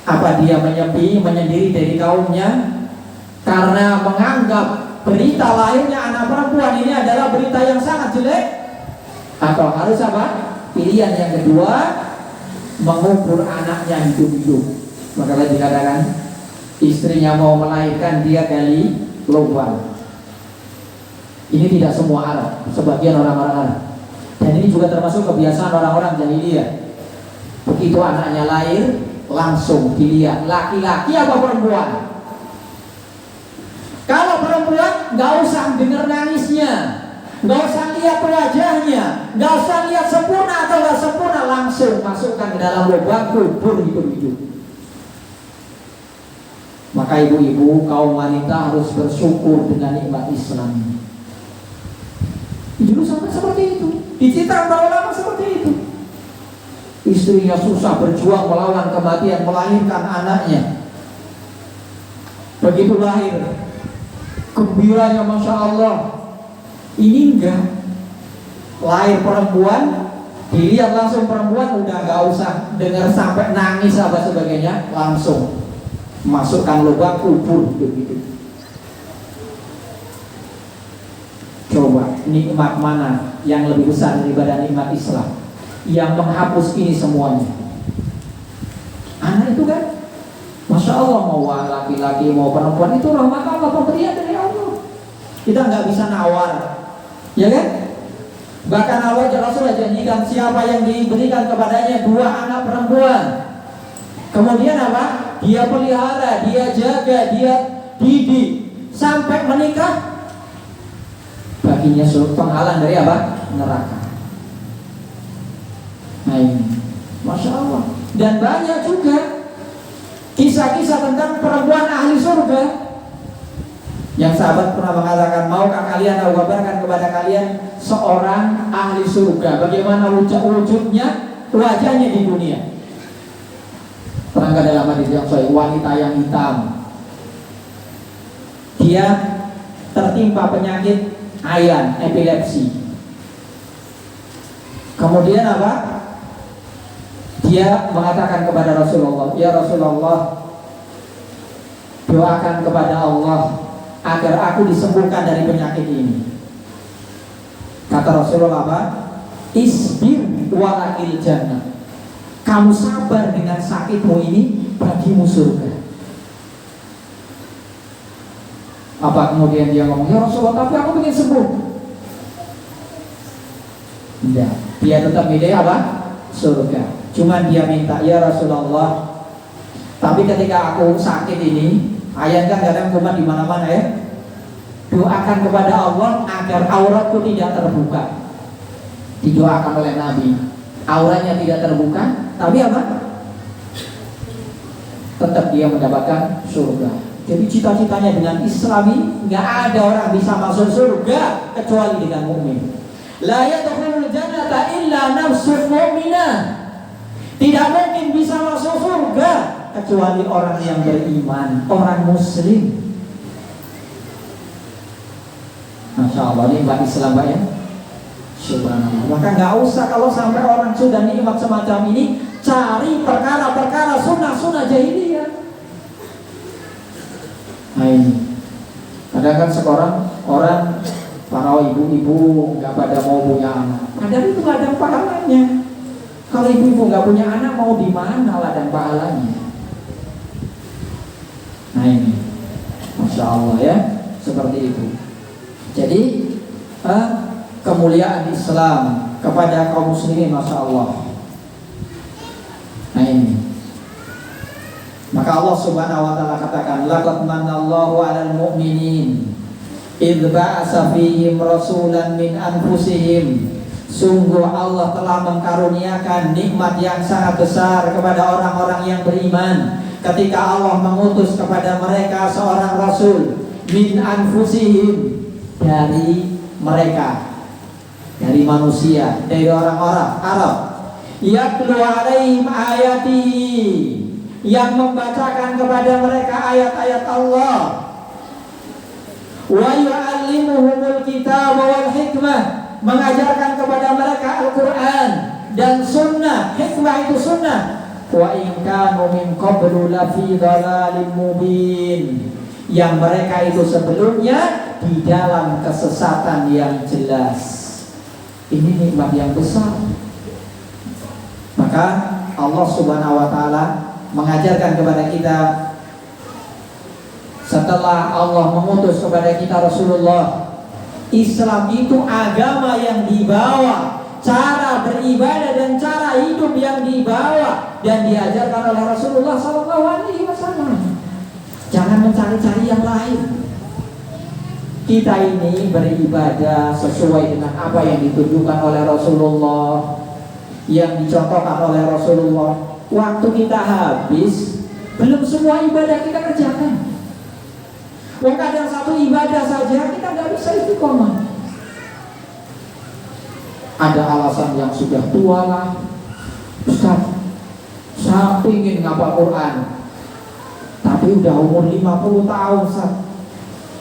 Apa dia menyepi, menyendiri dari kaumnya karena menganggap berita lahirnya anak perempuan ini adalah berita yang sangat jelek, Atau harus apa? Pilihan yang kedua, mengubur anaknya hidup-hidup. Maka dikatakan istrinya mau melahirkan, dia gali lubang. Ini tidak semua Arab, sebagian orang-orang Arab. Dan ini juga termasuk kebiasaan orang-orang jahiliyah. Begitu anaknya lahir, langsung dilihat laki-laki apa perempuan. Kalau perempuan, nggak usah dengar nangisnya, nggak usah lihat wajahnya, nggak usah lihat sempurna atau nggak sempurna, langsung masukkan ke dalam lubang, kubur hidup-hidup. Maka ibu-ibu, kaum wanita harus bersyukur dengan nikmat Islam ini. Dulu sampai seperti itu, diceritakan para ulama seperti itu. Istrinya susah berjuang melawan kematian, melahirkan anaknya. Begitu lahir, gembiranya Masya Allah. Ini enggak, lahir perempuan, dilihat langsung perempuan, udah gak usah dengar sampai nangis apa sebagainya, langsung masukkan lubang, kubur begitu. Coba nikmat mana yang lebih besar daripada nikmat Islam yang menghapus ini semuanya? Anak itu kan, Masya Allah, mau laki-laki mau perempuan, itu rahmat Allah, pemberian dari Allah. Kita nggak bisa nawar, ya kan? Bahkan Allah Rasul janjikan siapa yang diberikan kepadanya 2 anak perempuan, kemudian apa? Dia pelihara, dia jaga, dia didik sampai menikah, baginya penghalang dari apa? Neraka. Nah ini, Masya Allah. Dan banyak juga kisah-kisah tentang perempuan ahli surga. Yang sahabat pernah mengatakan, maukah kalian aku kabarkan kepada kalian seorang ahli surga, bagaimana wujudnya, wajahnya di dunia. Terangkan dalam hadis yang sahih, wanita yang hitam, dia tertimpa penyakit ayan, epilepsi. Kemudian apa? Dia mengatakan kepada Rasulullah, ya Rasulullah, doakan kepada Allah agar aku disembuhkan dari penyakit ini. Kata Rasulullah apa? Isbir walakil jannah. Kamu sabar dengan sakitmu ini, bagimu surga. Apa kemudian dia ngomong, ya Rasulullah, tapi aku ingin sembuh. Tidak, dia tetap milih apa? Surga. Cuman dia minta, ya Rasulullah, tapi ketika aku sakit ini, ayat kan kadang kumat di mana-mana ya. Doakan kepada Allah agar auratku tidak terbuka. Didoakan oleh Nabi, auratnya tidak terbuka, tapi apa? Tetap dia mendapatkan surga. Jadi cita-citanya dengan Islami, nggak ada orang bisa masuk surga kecuali dengan mukmin. La yadkhulul jannata illa nafsun mu'minah. Tidak mungkin bisa masuk surga kecuali orang yang beriman, orang muslim. Masya Allah, nikmat Islam Pak ya. Subhanallah. Maka nggak usah kalau sampai orang sudah nikmat semacam ini, cari perkara-perkara sunnah-sunnah jahiliyah. Nah ini, kadang kan sekarang orang, para ibu-ibu nggak pada mau punya anak. Padahal itu ladang pahalanya. Kalau ibu-ibu nggak punya anak, mau di mana ladang pahalanya? Nah ini, Masya Allah ya, seperti itu. Jadi kemuliaan Islam kepada kaum muslimin, Masya Allah. Nah ini, maka Allah Subhanahu wa taala katakan, laqad manallahu 'alal mu'minin idz ba'atsa fihim rasulan min anfusihim. Sungguh Allah telah mengkaruniakan nikmat yang sangat besar kepada orang-orang yang beriman ketika Allah mengutus kepada mereka seorang rasul min anfusihim, dari mereka, dari manusia, dari orang-orang Arab, yatlu alaihim ayatihi, yang membacakan kepada mereka ayat-ayat Allah, wa yu'allimuhumul kitab wal hikmah, mengajarkan kepada mereka Al-Quran dan sunnah. Hikmah itu sunnah. Wa in kanu min qablu lafi dhalalin mubin, yang mereka itu sebelumnya di dalam kesesatan yang jelas. Ini nikmat yang besar. Maka Allah Subhanahu wa taala mengajarkan kepada kita, setelah Allah mengutus kepada kita Rasulullah, Islam itu agama yang dibawa, cara beribadah dan cara hidup yang dibawa dan diajarkan oleh Rasulullah SAW. Jangan mencari-cari yang lain. Kita ini beribadah sesuai dengan apa yang ditunjukkan oleh Rasulullah, yang dicontohkan oleh Rasulullah. Waktu kita habis, belum semua ibadah kita kerjakan. Kadang satu ibadah saja kita nggak bisa istiqomah. Ada alasan yang sudah tua lah, Ustaz, saya ingin ngapal Quran, tapi udah umur 50 tahun, Ustaz.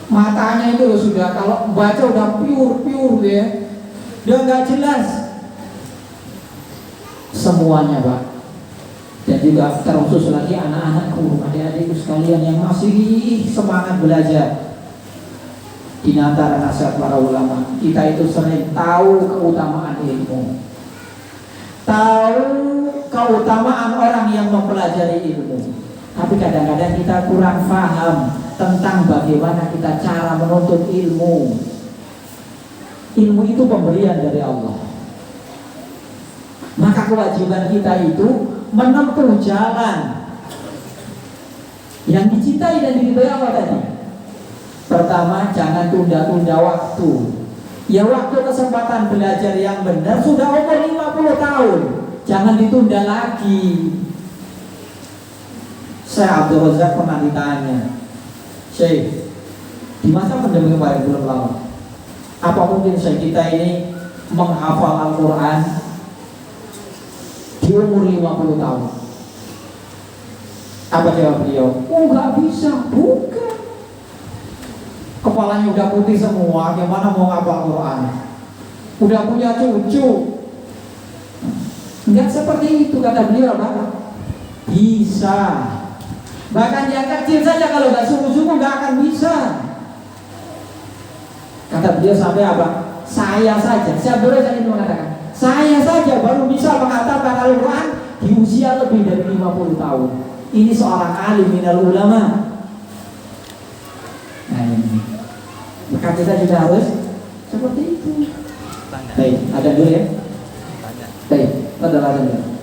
Matanya itu sudah, kalau baca udah pure ya, udah nggak jelas. Semuanya Pak. Dan juga terkhusus lagi anak-anakku, adik-adikku sekalian yang masih semangat belajar. Di antara nasihat para ulama, kita itu sering tahu keutamaan ilmu, tahu keutamaan orang yang mempelajari ilmu, tapi kadang-kadang kita kurang paham tentang bagaimana kita cara menuntut ilmu. Ilmu itu pemberian dari Allah. Maka kewajiban kita itu menempuh jalan yang dicintai dan diridhoi Allah tadi. Pertama, jangan tunda-tunda waktu. Ya, waktu kesempatan belajar yang benar sudah umur 50 tahun, jangan ditunda lagi. Saya Abdul Razak pernah ditanya, Syekh, di masa pandemi kemarin belum lama, apa mungkin Syekh kita ini menghafal Al-Quran di umur 50 tahun? Apa jawab beliau? Oh, gak bisa. Bukan. Kepalanya udah putih semua, gimana mau ngapal Quran? Udah punya cucu. Enggak seperti itu kata beliau, Pak. Bisa. Bahkan yang kecil saja kalau gak sungguh-sungguh gak akan bisa. Kata beliau sampai apa? Saya saja, saya itu mengatakan, saya saja baru bisa mengatakan Al-Quran di usia lebih dari 50 tahun. Ini seorang alim minal ulama. Nah ini, maka kita juga harus seperti itu. Baik, ada dulu ya. Baik, ada dulu.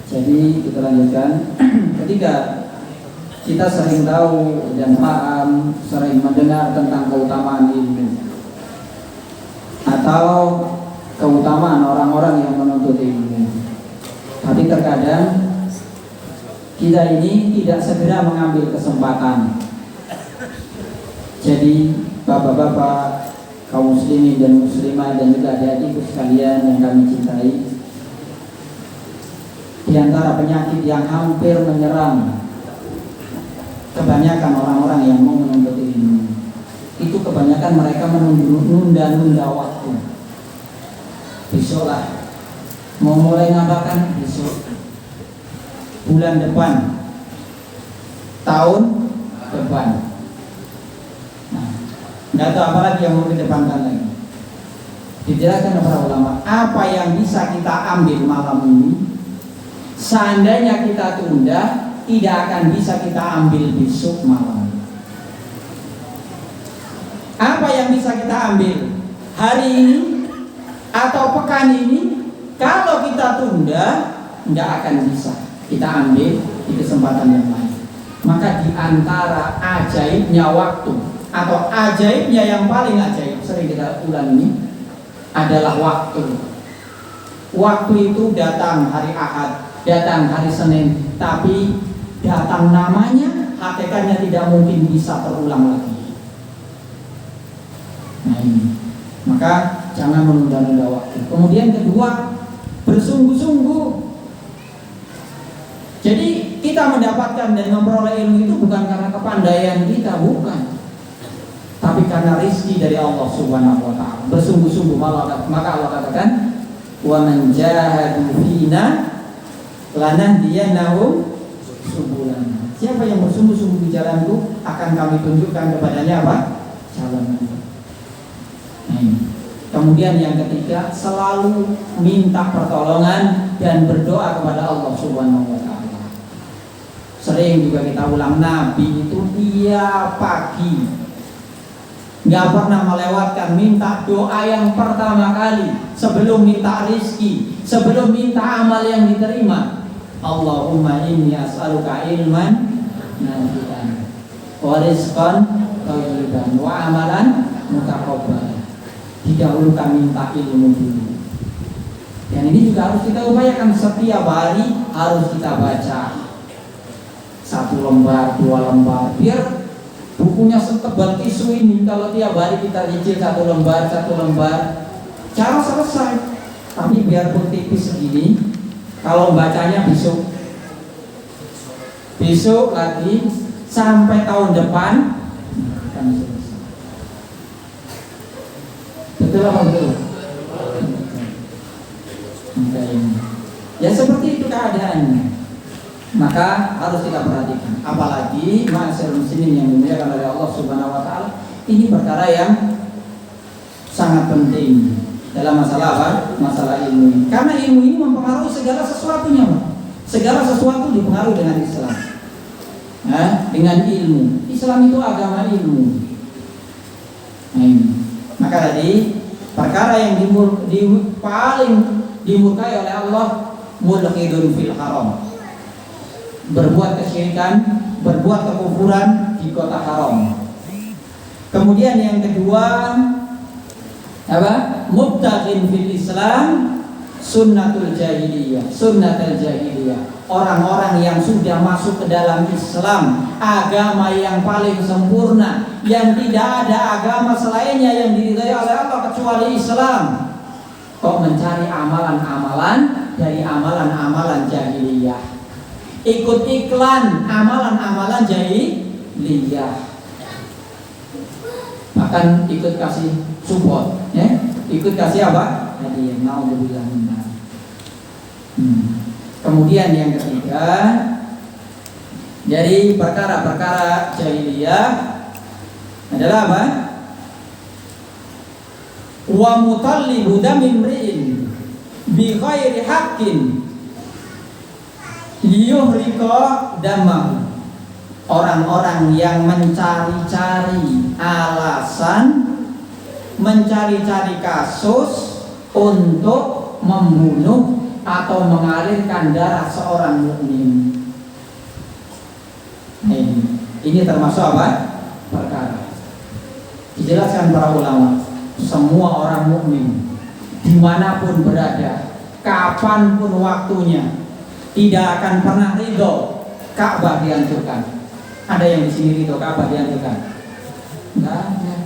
Jadi kita lanjutkan. Ketiga, kita sering tahu dan paham, sering mendengar tentang keutamaan ilmu atau keutamaan orang-orang yang menuntut ilmu. Tapi terkadang kita ini tidak segera mengambil kesempatan. Jadi bapak-bapak, kaum muslimin dan muslimah, dan juga adik-adikku sekalian yang kami cintai, di antara penyakit yang hampir menyerang kebanyakan orang-orang yang mau menuntut ilmu, itu kebanyakan mereka menunda-nunda waktu. Besok lah, mau mulai ngapakan besok, bulan depan, tahun depan. Nah, nggak tahu apa lagi yang mau dikedepankan lagi. Dijelaskan para ulama, apa yang bisa kita ambil malam ini, seandainya kita tunda, tidak akan bisa kita ambil besok malam. Apa yang bisa kita ambil hari ini atau pekan ini, kalau kita tunda, nggak akan bisa kita ambil di kesempatan yang lain. Maka di antara ajaibnya waktu atau ajaibnya yang paling ajaib, sering kita ulang ini, adalah waktu. Waktu itu datang hari Ahad, datang hari Senin, tapi datang namanya, hakikatnya tidak mungkin bisa terulang lagi. Nah ini, maka jangan menunda-nunda waktu. Kemudian kedua, bersungguh-sungguh. Jadi kita mendapatkan dan memperoleh ilmu itu bukan karena kepandaian kita, bukan, tapi karena rizki dari Allah Subhanahu wa ta'ala. Bersungguh-sungguh, maka Allah katakan, wa man jahadu fina lanahdiyannahum subulana. Siapa yang bersungguh-sungguh di jalanku, akan kami tunjukkan kepadanya apa? Jalan. Kemudian yang ketiga, selalu minta pertolongan dan berdoa kepada Allah Subhanahu wa ta'ala. Sering juga kita ulang, Nabi itu tiap pagi nggak pernah melewatkan minta doa yang pertama kali sebelum minta rizki, sebelum minta amal yang diterima. Allahumma inni as'aluka ilman nafi'an wa rizqan thayyiban wa amalan mutaqabbalan. Didahulukan minta ilmu dulu. Dan ini juga harus kita upayakan, setiap hari harus kita baca 1 lembar, 2 lembar, biar bukunya setebal tisu ini. Kalau tiap hari kita cicil 1 lembar, 1 lembar, cara selesai. Tapi biarpun tipis segini, kalau bacanya besok lagi sampai tahun depan, akan selesai. Betul apa betul? Ya seperti itu keadaannya. Maka harus kita perhatikan. Apalagi ma'asyiral muslimin yang dimuliakan oleh Allah Subhanahu wa ta'ala, ini perkara yang sangat penting dalam masalah apa? Masalah ilmu ini. Karena ilmu ini mempengaruhi segala sesuatunya, Pak. Segala sesuatu dipengaruhi dengan Islam. Dengan ilmu. Islam itu agama ilmu. Nah, ini. Maka tadi perkara yang paling dimurkai oleh Allah, mulhidun fil haram, berbuat kesyirikan, berbuat kekufuran di kota haram. Kemudian yang kedua, apa? Mubtaghin fil Islam sunnatul jahiliyah, sunnatul jahiliyah. Orang-orang yang sudah masuk ke dalam Islam, agama yang paling sempurna, yang tidak ada agama selainnya yang diridhai oleh Allah kecuali Islam, kok mencari amalan-amalan dari amalan-amalan jahiliyah, ikut iklan amalan-amalan jahiliyah, bahkan ikut kasih support, ya? Ikut kasih apa? Hadiah. Naudzubillah minna. Kemudian yang ketiga, dari perkara-perkara jahiliyah adalah apa? Wa mutallibu damin ri'in bi ghairi haqqin liyuhrika damahu. Orang-orang yang mencari-cari alasan, mencari-cari kasus untuk membunuh atau mengalirkan darah seorang mukmin. Nah, ini termasuk apa? Perkara. Dijelaskan para ulama, semua orang mukmin dimanapun berada, kapanpun waktunya, tidak akan pernah ridho Ka'bah dihancurkan. Ada yang di sini ridho Ka'bah dihancurkan? Enggak ada.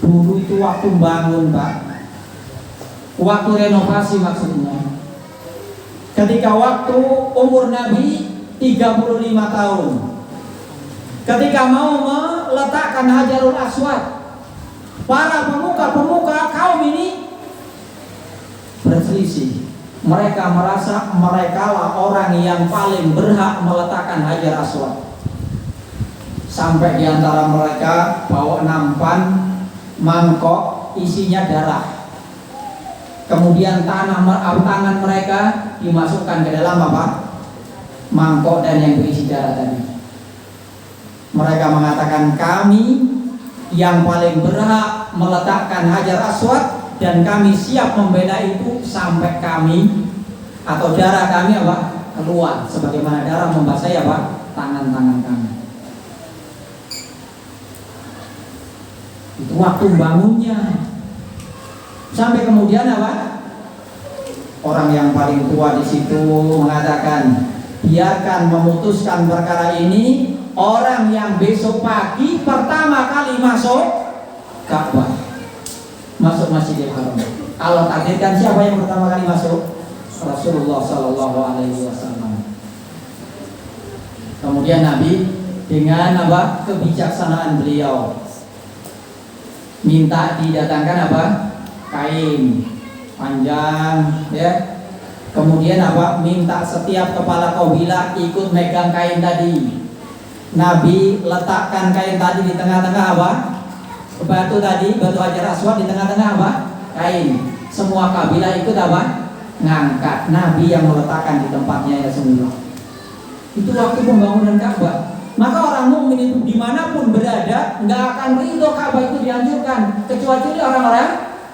Dulu itu waktu bangun, Pak, waktu renovasi maksudnya. Ketika waktu umur Nabi 35 tahun, ketika mau meletakkan Hajarul Aswad, para pemuka kaum ini berselisih. Mereka merasa merekalah orang yang paling berhak meletakkan Hajar Aswad. Sampai diantara mereka bawa nampan mangkok isinya darah. Kemudian tangan mereka dimasukkan ke dalam apa? Mangkok dan yang berisi darah tadi. Mereka mengatakan, kami yang paling berhak meletakkan Hajar Aswad, dan kami siap membela itu sampai kami atau darah kami apa? Keluar, sebagaimana darah membasahi apa? Tangan-tangan kami. Itu waktu bangunnya. Sampai kemudian apa? Orang yang paling tua di situ mengatakan, biarkan memutuskan perkara ini orang yang besok pagi pertama kali masuk Ka'bah, masuk Masjidil Haram. Allah takdirkan siapa yang pertama kali masuk? Rasulullah Sallallahu Alaihi Wasallam. Kemudian Nabi dengan apa? Kebijaksanaan beliau minta didatangkan apa? Kain panjang, ya. Kemudian apa? Minta setiap kepala kabilah ikut megang kain tadi. Nabi letakkan kain tadi di tengah-tengah apa? Batu tadi, batu Hajar Aswad di tengah-tengah apa? Kain. Semua kabilah ikut apa? Ngangkat. Nabi yang meletakkan di tempatnya ya semula. Itu waktu pembangunan Ka'bah. Maka orang mukmin itu dimanapun berada nggak akan ridho Ka'bah itu dihancurkan, kecuali orang-orang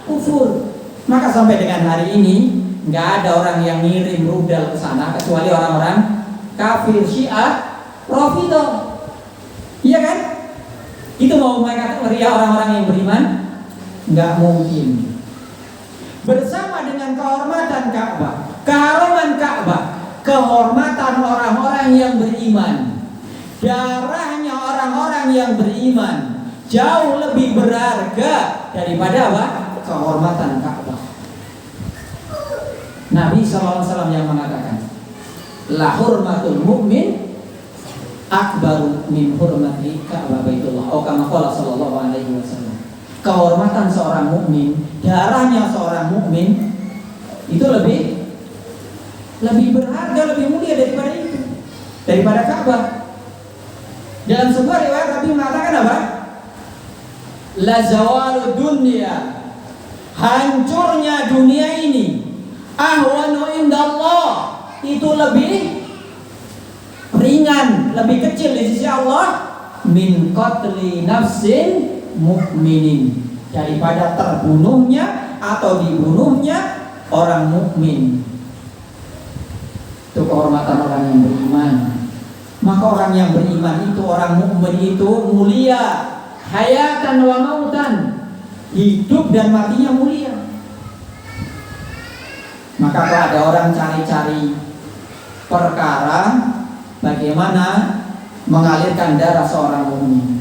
kufur. Maka sampai dengan hari ini nggak ada orang yang ngirim rudal ke sana kecuali orang-orang kafir, Syiah, Rafidhah. Iya kan? Itu mau mereka meriah orang-orang yang beriman? Nggak mungkin. Bersama dengan kehormatan Ka'bah, keharuman Ka'bah, kehormatan orang-orang yang beriman, darahnya orang-orang yang beriman jauh lebih berharga daripada apa? Kehormatan Ka'bah. Nabi SAW yang mengatakan, la hurmatul mu'min akbaru min hurmati Ka'bah Baitullah. Oh, kama qala sallallahu alaihi wasallam. Kehormatan seorang mukmin, darahnya seorang mukmin itu lebih berharga, lebih mulia daripada itu, daripada Ka'bah. Dalam sebuah riwayat Nabi mengatakan apa? La zawalud dunya, hancurnya dunia ini, ahwanu indallah, itu lebih ringan, lebih kecil di sisi Allah, min qatli nafsin mukminin, daripada terbunuhnya atau dibunuhnya orang mukmin. Itu kehormatan orang yang beriman. Maka orang yang beriman itu, orang mukmin itu mulia, hayatan wa mautan, hidup dan matinya mulia. Maka kalau ada orang cari-cari perkara bagaimana mengalirkan darah seorang mukmin,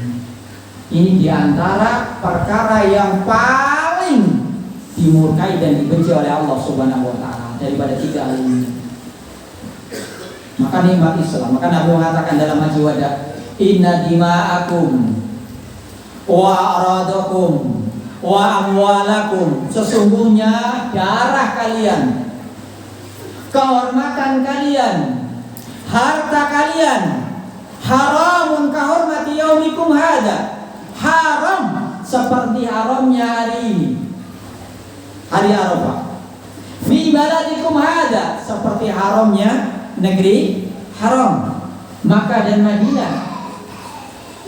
ini diantara perkara yang paling dimurkai dan dibenci oleh Allah Subhanahu wa Ta'ala daripada tiga hal ini. Maka nikmat Islam. Maka Nabi mengatakan dalam Haji Wada, inna dima'akum wa aradakum wa amwalakum, sesungguhnya darah kalian, kehormatan kalian, harta kalian, haramun kahormati yaumikum hada, haram seperti haramnya hari ini, hari Arafah. Fi baladikum hada, seperti haramnya negeri haram, Makkah dan Madinah.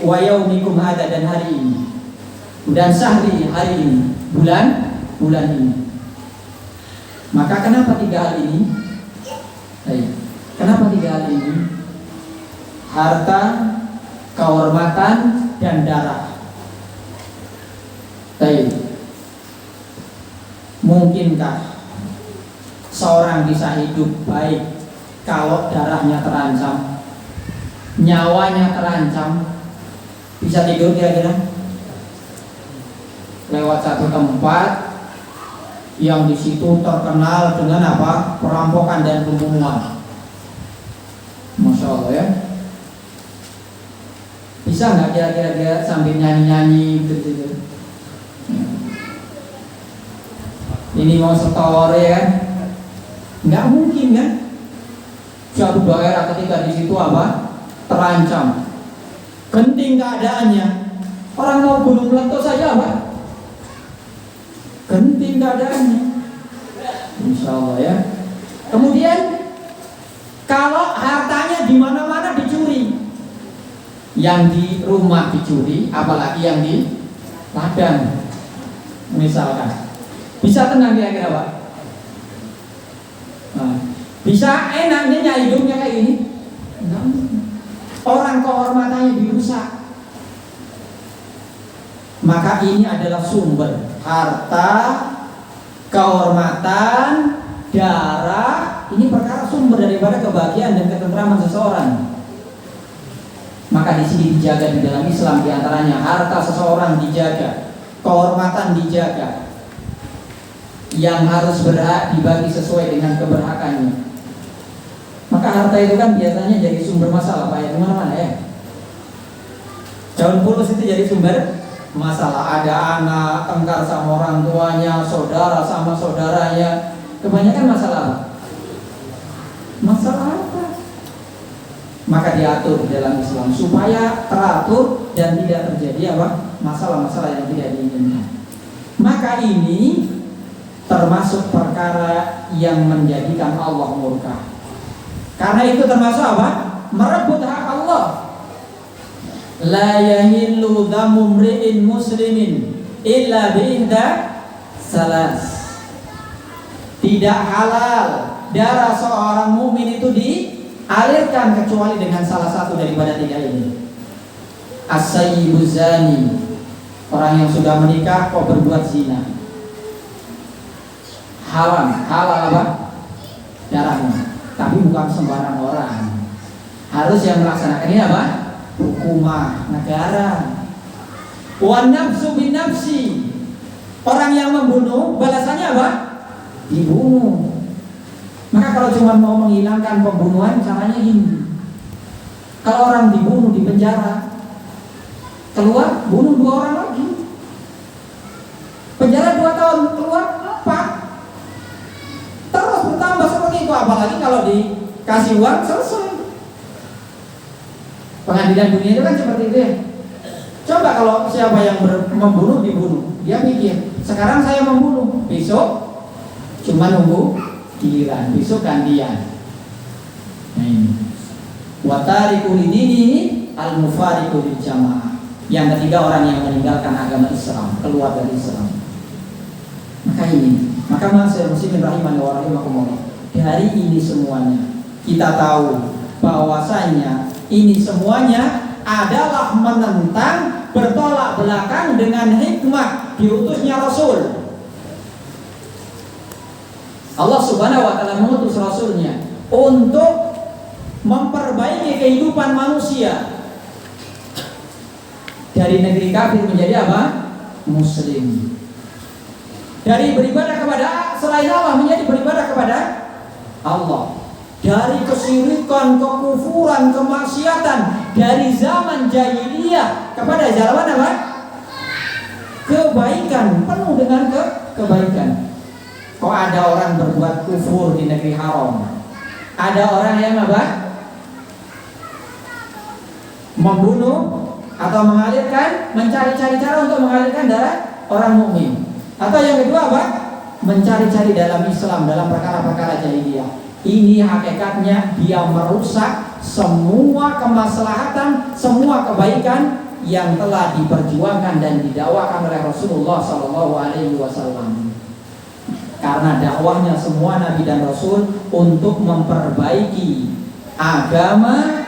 Wa yaumikum hada, dan hari ini, dan syahri, hari ini, bulan ini. Maka kenapa tiga hal ini? Kenapa tiga hal ini? harta, kehormatan, dan darah. Baik. Mungkinkah seorang bisa hidup baik kalau darahnya terancam, nyawanya terancam? Bisa tidur kira-kira? Lewat satu tempat yang di situ terkenal dengan apa? Perampokan dan pembunuhan. Masya Allah ya. Bisa nggak kira-kira dia sambil nyanyi-nyanyi gitu? Ini mau setor ya kan? Nggak mungkin kan? Suatu daerah ketika di situ apa? Terancam, genting keadaannya. Orang mau bunuh meletus saja apa? Genting keadaannya. Insya Allah ya. Kemudian kalau hartanya di mana-mana dicuri, yang di rumah dicuri, apalagi yang di ladang, misalkan, bisa tenang kira-kira Pak? Nah, bisa enaknya hidupnya kayak gini? Enggak. Orang kehormatannya dirusak. Maka ini adalah sumber harta, kehormatan, darah. Ini perkara sumber daripada kebahagiaan dan ketentraman seseorang. Maka di sini dijaga di dalam Islam, diantaranya harta seseorang dijaga, kehormatan dijaga, yang harus berhak dibagi sesuai dengan keberhakannya. Maka harta itu kan biasanya jadi sumber masalah Pak ya, di mana-mana ya. Daun pulus itu jadi sumber masalah. Ada anak tengkar sama orang tuanya, saudara sama saudaranya. Kebanyakan masalah apa? Masalah apa? Maka diatur di dalam Islam supaya teratur dan tidak terjadi apa? Masalah-masalah yang tidak diinginkan. Maka ini termasuk perkara yang menjadikan Allah murka. Karena itu termasuk apa? Merebut hak Allah. La yahillu damu mri'in muslimin illa bi'ihda salas. Tidak halal darah seorang mukmin itu dialirkan kecuali dengan salah satu daripada tiga ini. As-sayyibu zani, orang yang sudah menikah kok berbuat zina. Halal apa? Darahnya. Tapi bukan sembarang orang. Harus yang melaksanakan ini apa? Hukumah negara. Wan nafsu bin nafsi. Orang yang membunuh balasannya apa? Dibunuh. Maka kalau cuma mau menghilangkan pembunuhan, caranya gini. Kalau orang dibunuh di penjara, keluar bunuh 2 orang lagi. Penjara 2 tahun, keluar 4. Terus bertambah seperti itu. Apalagi kalau dikasih uang selesai. Pengadilan dunia itu kan seperti itu ya. Coba kalau siapa yang membunuh dibunuh, dia pikir sekarang saya membunuh, besok cuma nunggu giliran, besok gantian. Nah ini watariku lidini al-mufariku lil jamaah. Yang ketiga orang yang meninggalkan agama Islam, keluar dari Islam. Maka masyarakat muslimin rahimani wa rahimakumullah, dari ini semuanya kita tahu bahwasanya ini semuanya adalah menentang, bertolak belakang dengan hikmah diutusnya Rasul. Allah Subhanahu wa ta'ala mengutus Rasulnya untuk memperbaiki kehidupan manusia dari negeri kafir menjadi apa? Muslim. Dari beribadah kepada selain Allah menjadi beribadah kepada Allah. Dari kesyirikan, kekufuran, kemaksiatan, dari zaman jahiliyah kepada zaman apa? Kebaikan, penuh dengan kebaikan. Kok ada orang berbuat kufur di negeri haram? Ada orang yang apa? Membunuh atau mengalirkan, mencari-cari cara untuk mengalirkan darah orang mukmin. Atau yang kedua apa? Mencari-cari dalam Islam, dalam perkara-perkara jahiliyah. Ini hakikatnya dia merusak semua kemaslahatan, semua kebaikan yang telah diperjuangkan dan didakwakan oleh Rasulullah SAW. Karena dakwahnya semua Nabi dan Rasul untuk memperbaiki agama,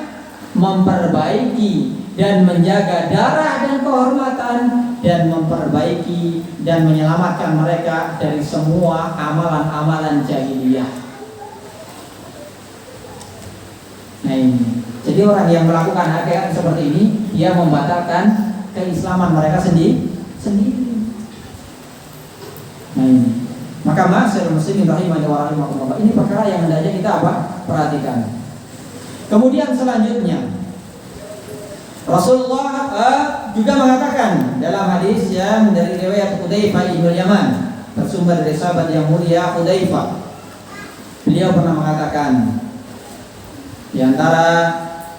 memperbaiki dan menjaga darah dan kehormatan, dan memperbaiki dan menyelamatkan mereka dari semua amalan-amalan jahiliyah. Nah ini, jadi orang yang melakukan hakikat seperti ini, dia membatalkan keislaman mereka sendiri. Nah ini, maka ma'asyiral muslimin rahimani wa rahimakumullah, ini perkara yang hendaknya kita perhatikan. Kemudian selanjutnya Rasulullah juga mengatakan dalam hadis yang dari riwayat Hudzaifah bin Yaman, bersumber dari sahabat yang mulia Hudzaifah. Beliau pernah mengatakan, di antara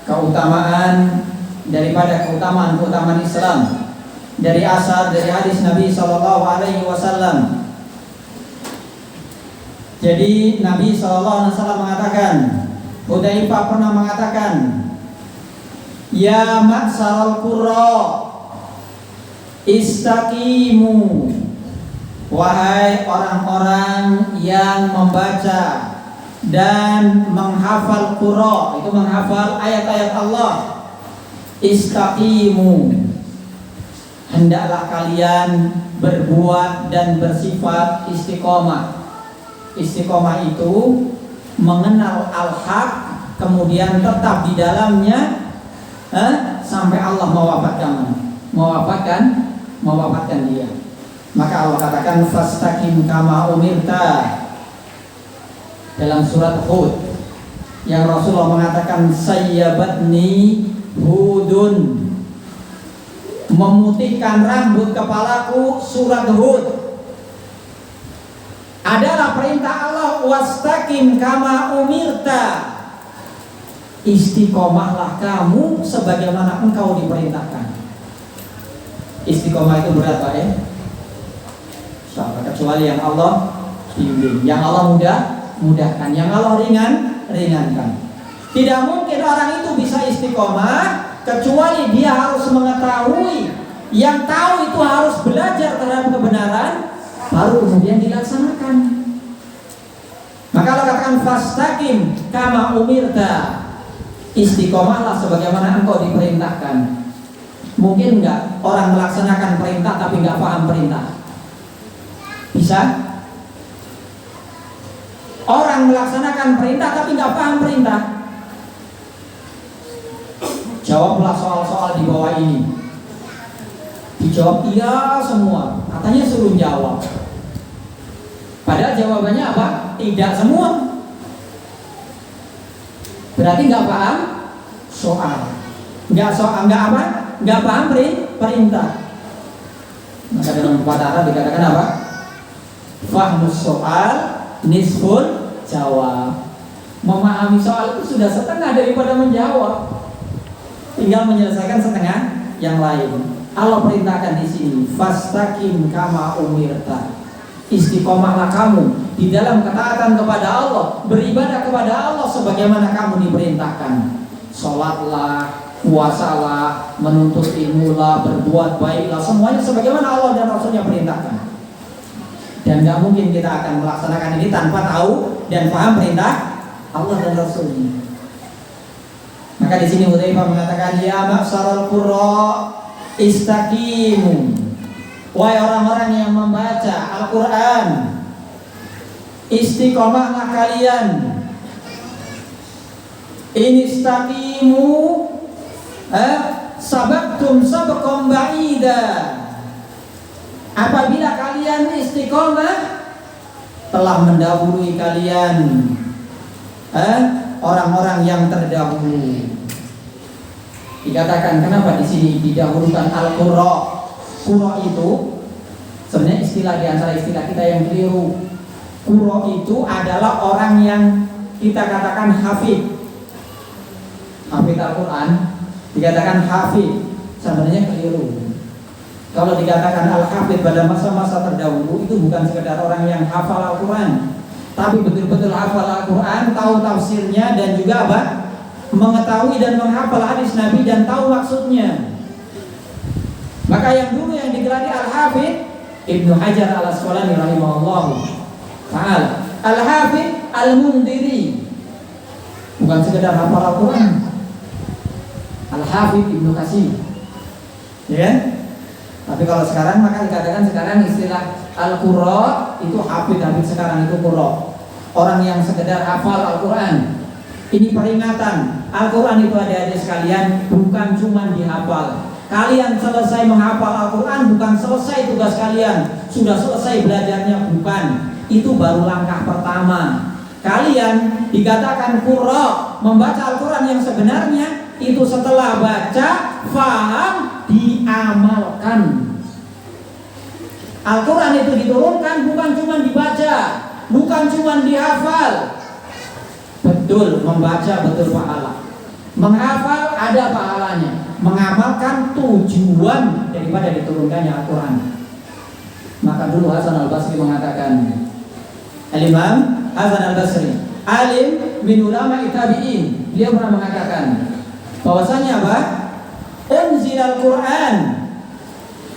keutamaan daripada keutamaan Islam, dari asar dari hadis Nabi sallallahu alaihi wasallam. Jadi Nabi sallallahu alaihi wasallam mengatakan, Hudzaifah pernah mengatakan, ya ma'saral qurra istaqimu, wahai orang-orang yang membaca dan menghafal qurra, itu menghafal ayat-ayat Allah, istaqimu, hendaklah kalian berbuat dan bersifat istiqomah. Istiqomah itu mengenal al-haq, kemudian tetap di dalamnya sampai Allah mewafatkan dia. Maka Allah katakan fastaqim kama umirta dalam surat Hud, yang Rasulullah mengatakan sayyabatni hudun, memutihkan rambut kepalaku surat Hud, adalah perintah Allah, wastaqim kama umirta, istiqomahlah kamu sebagaimana engkau diperintahkan. Istiqomah itu berat Pak ya? Kecuali yang Allah bimbing, yang Allah mudahkan, yang Allah ringankan. Tidak mungkin orang itu bisa istiqomah kecuali dia harus mengetahui, yang tahu itu harus belajar terhadap kebenaran, baru kemudian dilaksanakan. Maka Allah katakan fastaqim kama umirta, istiqomahlah sebagaimana engkau diperintahkan. Mungkin enggak orang melaksanakan perintah tapi enggak paham perintah? Bisa? Orang melaksanakan perintah tapi enggak paham perintah? Jawablah soal-soal di bawah ini. Dijawab iya semua, katanya suruh jawab. Padahal jawabannya apa? Tidak semua. Berarti nggak paham soal, nggak paham perintah. Maka dalam pepatah Arab dikatakan apa? Fahmus soal nisful jawab. Memahami soal itu sudah setengah daripada menjawab. Tinggal menyelesaikan setengah yang lain. Allah perintahkan di sini, fastaqim kama umirta. Istiqomahlah kamu di dalam ketaatan kepada Allah, beribadah kepada Allah sebagaimana kamu diperintahkan. Salatlah, puasalah, menuntut ilmulah, berbuat baiklah, semuanya sebagaimana Allah dan Rasulnya perintahkan. Dan gak mungkin kita akan melaksanakan ini tanpa tahu dan paham perintah Allah dan Rasulnya. Maka di sini Hudzaifah mengatakan, ya ma'syaral qurra istaqimu, wahai orang-orang yang membaca Al-Quran, istiqomahlah kalian. Inistaqimu sabaqtum sabqan ba'ida, apabila kalian istiqomah telah mendahului kalian orang-orang yang terdahulu. Dikatakan kenapa di sini didahulukan al-qurra? Qurra itu sebenarnya istilah di antara istilah kita yang keliru. Qurra itu adalah orang yang kita katakan hafid. Hafid Al-Quran dikatakan hafid, sebenarnya keliru. Kalau dikatakan al-hafid pada masa-masa terdahulu, itu bukan sekedar orang yang hafal Al-Quran, tapi betul-betul hafal Al-Quran, tahu tafsirnya, dan juga apa? Mengetahui dan menghafal hadis Nabi dan tahu maksudnya. Maka yang dulu yang digelari Al-Hafid, Ibnu Hajar Al-Asqalani rahimahullah ta'ala, Al-Hafid Al-Mundiri, bukan sekedar hafal Al-Quran, Al-Hafidz Ibnu Katsir. Ya. Tapi kalau sekarang maka dikatakan sekarang istilah Al-Qurra itu hafidz sekarang itu qurra. Orang yang sekedar hafal Al-Qur'an. Ini peringatan. Al-Qur'an itu adik-adik sekalian bukan cuma dihafal. Kalian selesai menghafal Al-Quran bukan selesai tugas kalian, sudah selesai belajarnya, bukan. Itu baru langkah pertama. Kalian dikatakan qurra, membaca Al-Quran yang sebenarnya itu setelah baca, faham, diamalkan. Al-Quran itu diturunkan bukan cuma dibaca, bukan cuma dihafal. Betul, membaca betul pahala, menghafal ada pahalanya, mengamalkan tujuan daripada diturunkannya Al-Quran. Maka dulu Hasan Al-Basri mengatakan, Al-Imam Hasan Al-Basri, alim min ulama tabi'in, dia pernah mengatakan bahwasanya apa? Unzil Al-Quran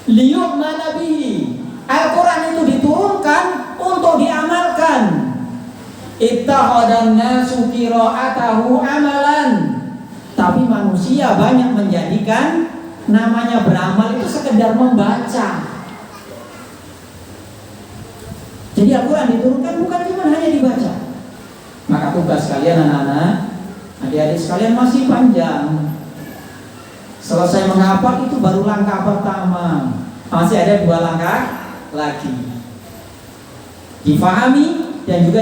liyu'mana bihi. Al-Quran itu diturunkan untuk diamalkan. Ittakhadhan nasu qira'atahu amalan. Tapi manusia banyak menjadikan namanya beramal itu sekedar membaca. Jadi Al-Quran diturunkan bukan cuma hanya dibaca. Maka tugas kalian anak-anak, adik-adik sekalian masih panjang. Selesai menghafal itu baru langkah pertama. Masih ada 2 langkah lagi. Difahami dan juga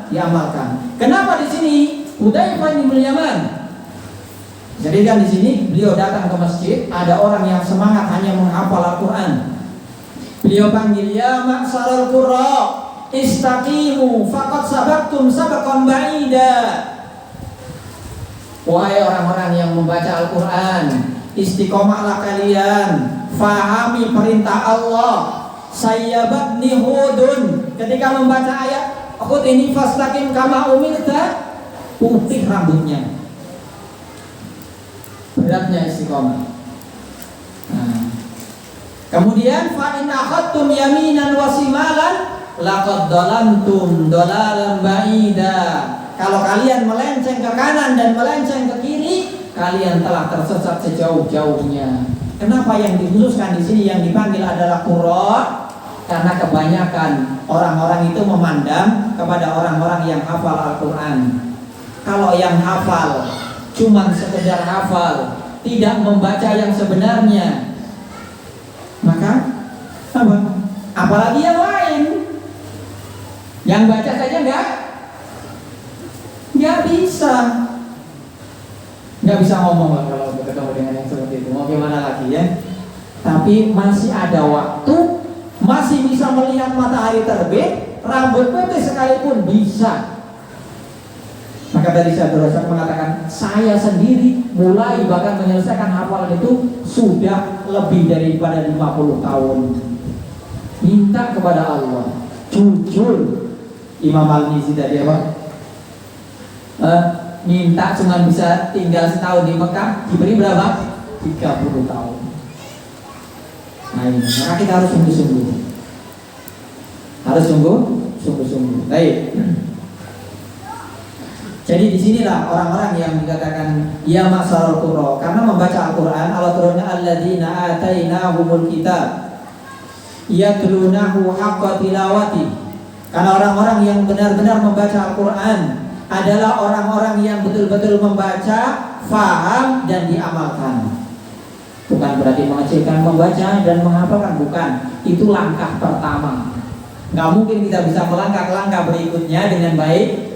diamalkan. Kenapa di sini Hudzaifah bin Yaman? Jadi kan di sini beliau datang ke masjid, ada orang yang semangat hanya menghafal Al-Quran. Beliau panggil, ya ma'syaral qurra, istaqimu faqad sabaqtum sabaqan ba'ida. Wahai orang-orang yang membaca Al-Quran, istiqomahlah kalian, fahami perintah Allah. Sayyabadni Hudun, ketika membaca ayat Hud ini, fastaqim kama umirta, putih rambutnya. Beratnya istiqomah. Kemudian fa in akhadtum yaminan wa shimalan laqad dalantum dalalan ba'ida. Kalau kalian melenceng ke kanan dan melenceng ke kiri, kalian telah tersesat sejauh-jauhnya. Kenapa yang dikhususkan di sini yang dipanggil adalah qurra? Karena kebanyakan orang-orang itu memandang kepada orang-orang yang hafal Al-Quran. Kalau yang hafal cuman sekedar hafal, tidak membaca yang sebenarnya, maka apa? Apalagi yang lain, yang baca saja nggak bisa ngomong lah kalau ketemu dengan yang seperti itu. Mau gimana lagi ya? Tapi masih ada waktu, masih bisa melihat matahari terbit, rambut putih sekalipun bisa. Maka dari Syaikhul Islam mengatakan, saya sendiri mulai bahkan menyelesaikan hafalan itu sudah lebih daripada 50 tahun. Minta kepada Allah, jujur. Imam Al-Nizi tadi apa? Minta cuma bisa tinggal setahun di Mekah, diberi berapa? 30 tahun. Nah ini, maka kita harus sungguh-sungguh. Harus sungguh-sungguh. Baik. Jadi disinilah orang-orang yang dikatakan ya ma'syaral qurra, karena membaca Al-Quran, Allah turunnya alladzina atainahumul kitab yatlunahu haqqa tilawati. Karena orang-orang yang benar-benar membaca Al-Quran adalah orang-orang yang betul-betul membaca, faham dan diamalkan. Bukan berarti mengecilkan membaca dan menghafalkan, bukan. Itu langkah pertama. Nggak mungkin kita bisa melangkah ke langkah berikutnya dengan baik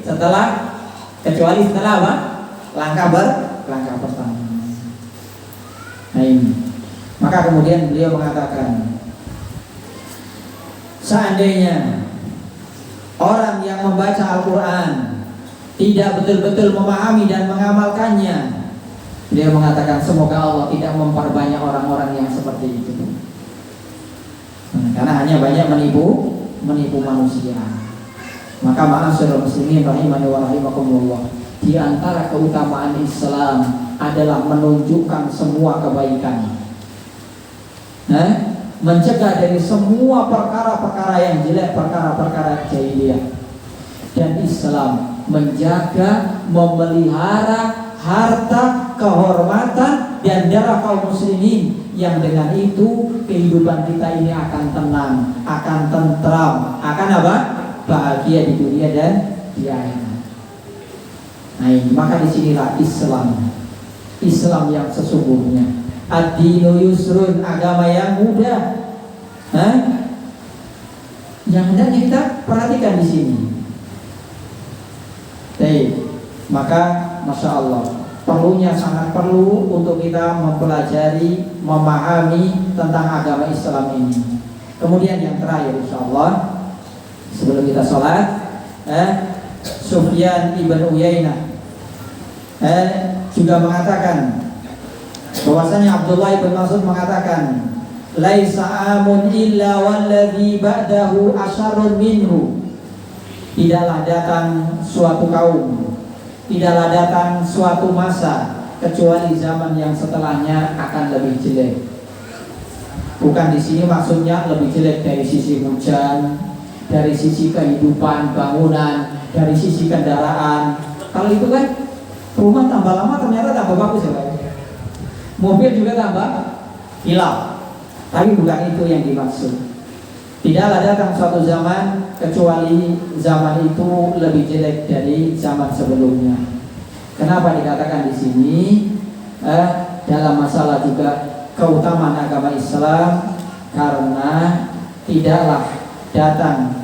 kecuali setelah apa? Langkah pertama. Nah ini. Maka kemudian beliau mengatakan, seandainya orang yang membaca Al-Quran tidak betul-betul memahami dan mengamalkannya, beliau mengatakan semoga Allah tidak memperbanyak orang-orang yang seperti itu. Karena hanya banyak menipu manusia. Maka ma'asyiral muslimin rahimani wa rahimakumullah, di antara keutamaan Islam adalah menunjukkan semua kebaikan, mencegah dari semua perkara-perkara yang jelek, perkara-perkara jahiliyah. Dan Islam menjaga, memelihara harta, kehormatan, dan darah kaum muslimin, yang dengan itu kehidupan kita ini akan tenang, akan tentram, akan apa? Bahagia di dunia dan di akhirat. Nah, maka disinilah Islam yang sesungguhnya. Ad-dinu yusrun, agama yang mudah. Yang hendaknya kita perhatikan di sini. Baik, maka masya Allah, sangat perlu untuk kita mempelajari, memahami tentang agama Islam ini. Kemudian yang terakhir, insya Allah, sebelum kita sholat, Sufyan ibn Uyainah juga mengatakan bahwasanya Abdullah ibn Mas'ud mengatakan, laisa amun illa walladhi ba'dahu asyarrun minhu. Tidaklah datang suatu kaum, tidaklah datang suatu masa kecuali zaman yang setelahnya akan lebih jelek. Bukan di sini maksudnya lebih jelek dari sisi hujan, dari sisi kehidupan, bangunan, dari sisi kendaraan. Kalau itu kan rumah tambah lama ternyata tambah bagus ya Pak. Mobil juga tambah hilang. Tapi bukan itu yang dimaksud. Tidaklah datang suatu zaman kecuali zaman itu lebih jelek dari zaman sebelumnya. Kenapa dikatakan di sini? Dalam masalah juga keutamaan agama Islam, karena tidaklah datang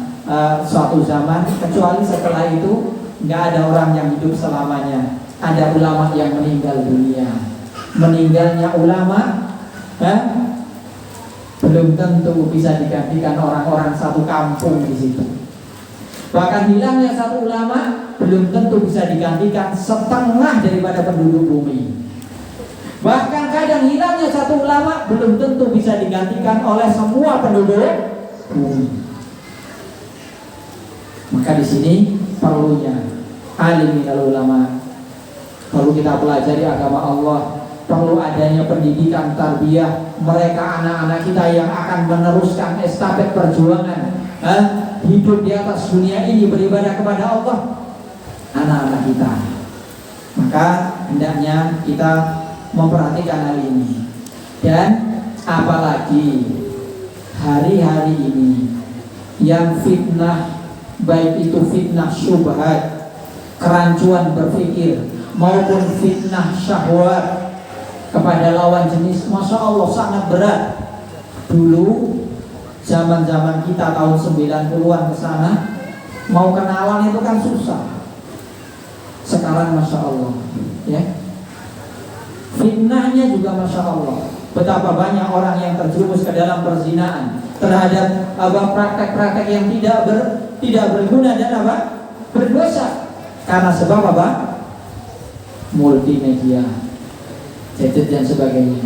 suatu zaman kecuali setelah itu nggak ada orang yang hidup selamanya. Ada ulama yang meninggal dunia. Meninggalnya ulama belum tentu bisa digantikan orang-orang satu kampung di situ. Bahkan hilangnya satu ulama belum tentu bisa digantikan setengah daripada penduduk bumi. Bahkan kadang hilangnya satu ulama belum tentu bisa digantikan oleh semua penduduk bumi. Maka di sini perlunya alim minal ulama. Perlu kita pelajari agama Allah. Perlu adanya pendidikan tarbiyah mereka, anak-anak kita yang akan meneruskan estafet perjuangan hidup di atas dunia ini beribadah kepada Allah, anak-anak kita. Maka hendaknya kita memperhatikan hal ini. Dan apalagi hari-hari ini yang fitnah, baik itu fitnah syubhat, kerancuan berpikir, maupun fitnah syahwat kepada lawan jenis, masya Allah sangat berat. Dulu zaman-zaman kita tahun 90-an ke sana, mau kenalan itu kan susah. Sekarang masya Allah, ya. Fitnahnya juga masya Allah. Betapa banyak orang yang terjerumus ke dalam perzinaan terhadap praktek-praktek yang tidak berguna dan berdosa. Karena sebab multimedia, gadget dan sebagainya.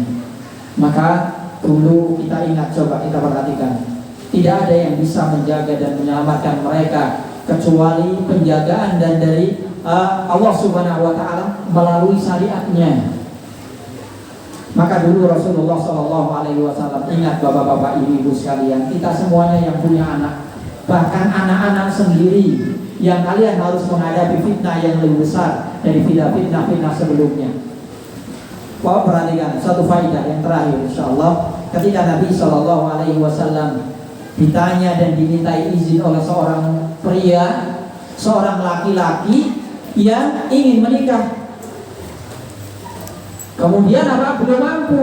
Maka dulu kita ingat, coba kita perhatikan, tidak ada yang bisa menjaga dan menyelamatkan mereka kecuali penjagaan dan dari Allah Subhanahu wa Ta'ala melalui syariatnya. Maka dulu Rasulullah SAW, ingat bapak-bapak, ibu-ibu sekalian, kita semuanya yang punya anak, bahkan anak-anak sendiri, yang kalian harus menghadapi fitnah yang lebih besar dari fitnah-fitnah sebelumnya. Perhatikan satu faedah yang terakhir, insyaallah. Ketika Nabi SAW ditanya dan dimintai izin oleh seorang pria, seorang laki-laki yang ingin menikah, kemudian belum mampu,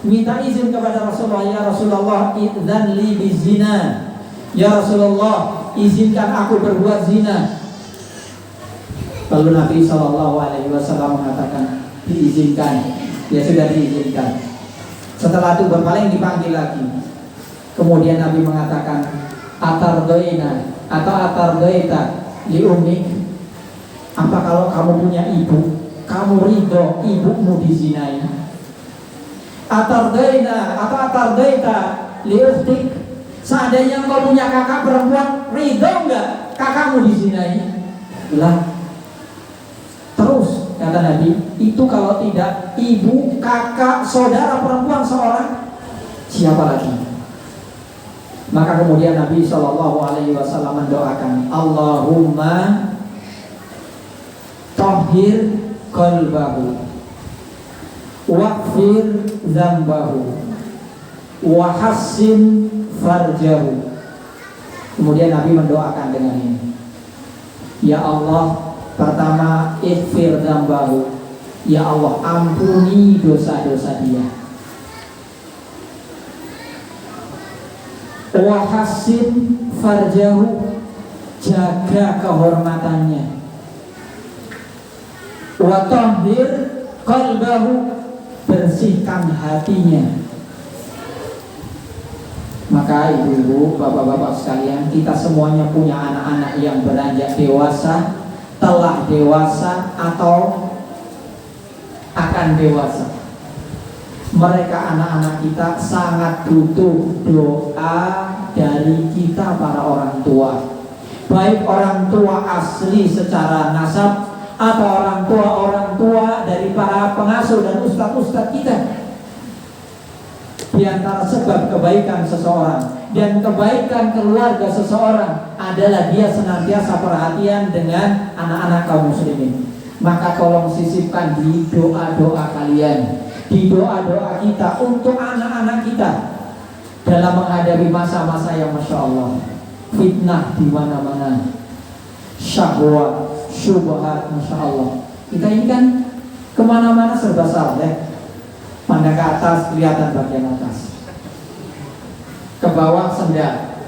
minta izin kepada Rasulullah, ya Rasulullah, idzan li bizina, ya Rasulullah, izinkan aku berbuat zina. Lalu Nabi SAW mengatakan, diizinkan. Ya sudah diizinkan. Setelah itu berpaling, dipanggil lagi. Kemudian Nabi mengatakan, atardoina atau atardoita li ummik, apa kalau kamu punya ibu, kamu ridho ibumu dizinai? Atardoina atau atardoita li ukhtik, seandainya engkau punya kakak perempuan, ridho enggak kakakmu dizinai? Lah, terus kata Nabi, itu kalau tidak ibu, kakak, saudara perempuan seorang, siapa lagi? Maka kemudian Nabi SAW mendoakan, Allahumma tahhir qalbahu waghfir dzambahu wa hassin farjahu. Kemudian Nabi mendoakan dengan ini, ya Allah, pertama ighfir dzambahu, ya Allah ampuni dosa-dosa dia. Wa hassin farjahu, jaga kehormatannya. Wa tahhir qalbahu, bersihkan hatinya. Maka ibu-ibu, bapak-bapak sekalian, kita semuanya punya anak-anak yang beranjak dewasa, telah dewasa, atau akan dewasa. Mereka anak-anak kita sangat butuh doa dari kita para orang tua. Baik orang tua asli secara nasab atau orang tua dari para pengasuh dan ustadz-ustadz kita. Di antara sebab kebaikan seseorang dan kebaikan keluarga seseorang adalah dia senantiasa perhatian dengan anak-anak kaum muslimin. Maka tolong sisipkan di doa-doa kalian, di doa-doa kita untuk anak-anak kita dalam menghadapi masa-masa yang masya Allah fitnah di mana-mana, syahwat, syubhat, masya Allah. Kita ini kan kemana-mana serba salah. Pandang ke atas kelihatan bagian atas, ke bawah sendal,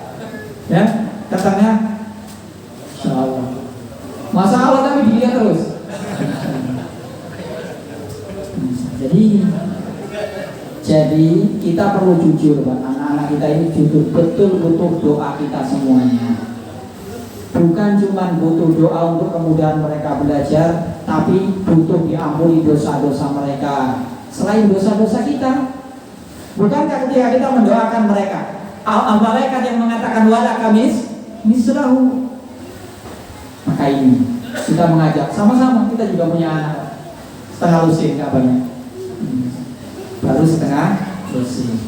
ya, ke tengah, insya Allah. Masalah tapi dilihat terus. Jadi kita perlu jujur, Pak. Anak-anak kita ini jujur, betul butuh doa kita semuanya. Bukan cuma butuh doa untuk kemudian mereka belajar, tapi butuh diampuni dosa-dosa mereka. Selain dosa-dosa kita, bukankah ketika kita mendoakan mereka, malaikat yang mengatakan wala kamis misrahu. Maka ini kita mengajak sama-sama, kita juga punya anak setengah lusin, nggak banyak, baru setengah lusin.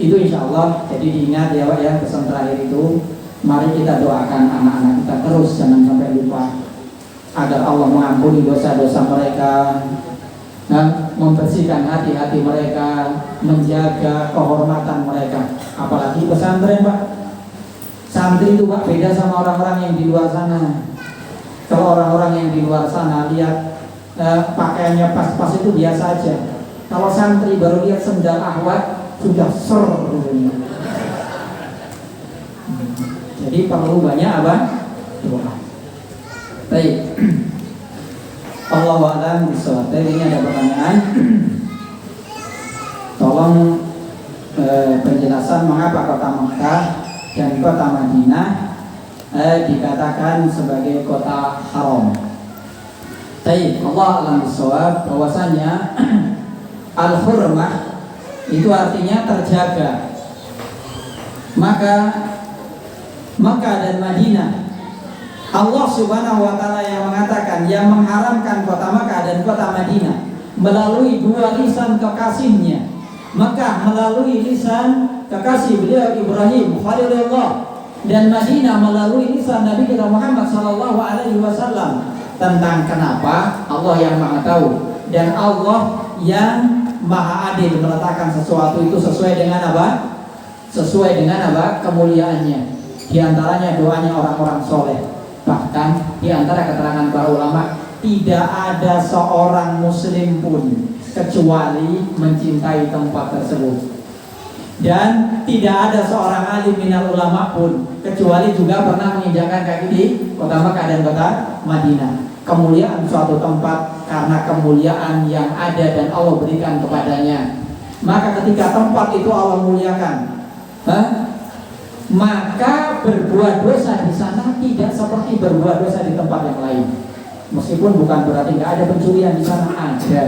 Itu insya Allah. Jadi diingat ya Pak ya, pesan terakhir itu, mari kita doakan anak-anak kita terus, jangan sampai lupa, agar Allah mengampuni dosa-dosa mereka, dan membersihkan hati-hati mereka, menjaga kehormatan mereka. Apalagi pesantren Pak, santri itu Pak beda sama orang-orang yang di luar sana. Kalau orang-orang yang di luar sana lihat pakaiannya pas-pas itu biasa aja. Kalau santri baru lihat sendal ahwat sudah ser. Jadi perlu banyak apa? Doa. Baik. Allahu a'lam bishawab. Ini ada pertanyaan. Tolong penjelasan mengapa kota Mekah dan kota Madinah dikatakan sebagai kota haram. Baik, Allah a'lam bishawab, bahwasanya al-hurmah itu artinya terjaga. Maka Mekah dan Madinah, Allah subhanahu wa ta'ala yang mengatakan, yang mengharamkan kota Mekah dan kota Madinah melalui dua lisan kekasihnya. Mekah melalui lisan kekasih beliau Ibrahim Khalilullah, dan Madinah melalui lisan Nabi kita Muhammad sallallahu alaihi wasallam. Tentang kenapa, Allah yang maha tahu, dan Allah yang maha adil meletakkan sesuatu itu sesuai dengan apa? Sesuai dengan apa? Kemuliaannya. Di antaranya doanya orang-orang soleh. Bahkan di antara keterangan para ulama, tidak ada seorang muslim pun kecuali mencintai tempat tersebut. Dan tidak ada seorang alim minal ulama pun kecuali juga pernah menginjakkan kaki di kota Mekah dan kota Madinah. Kemuliaan suatu tempat karena kemuliaan yang ada dan Allah berikan kepadanya. Maka ketika tempat itu Allah muliakan, maka berbuat dosa di sana tidak seperti berbuat dosa di tempat yang lain. Meskipun bukan berarti nggak ada pencurian di sana, ada.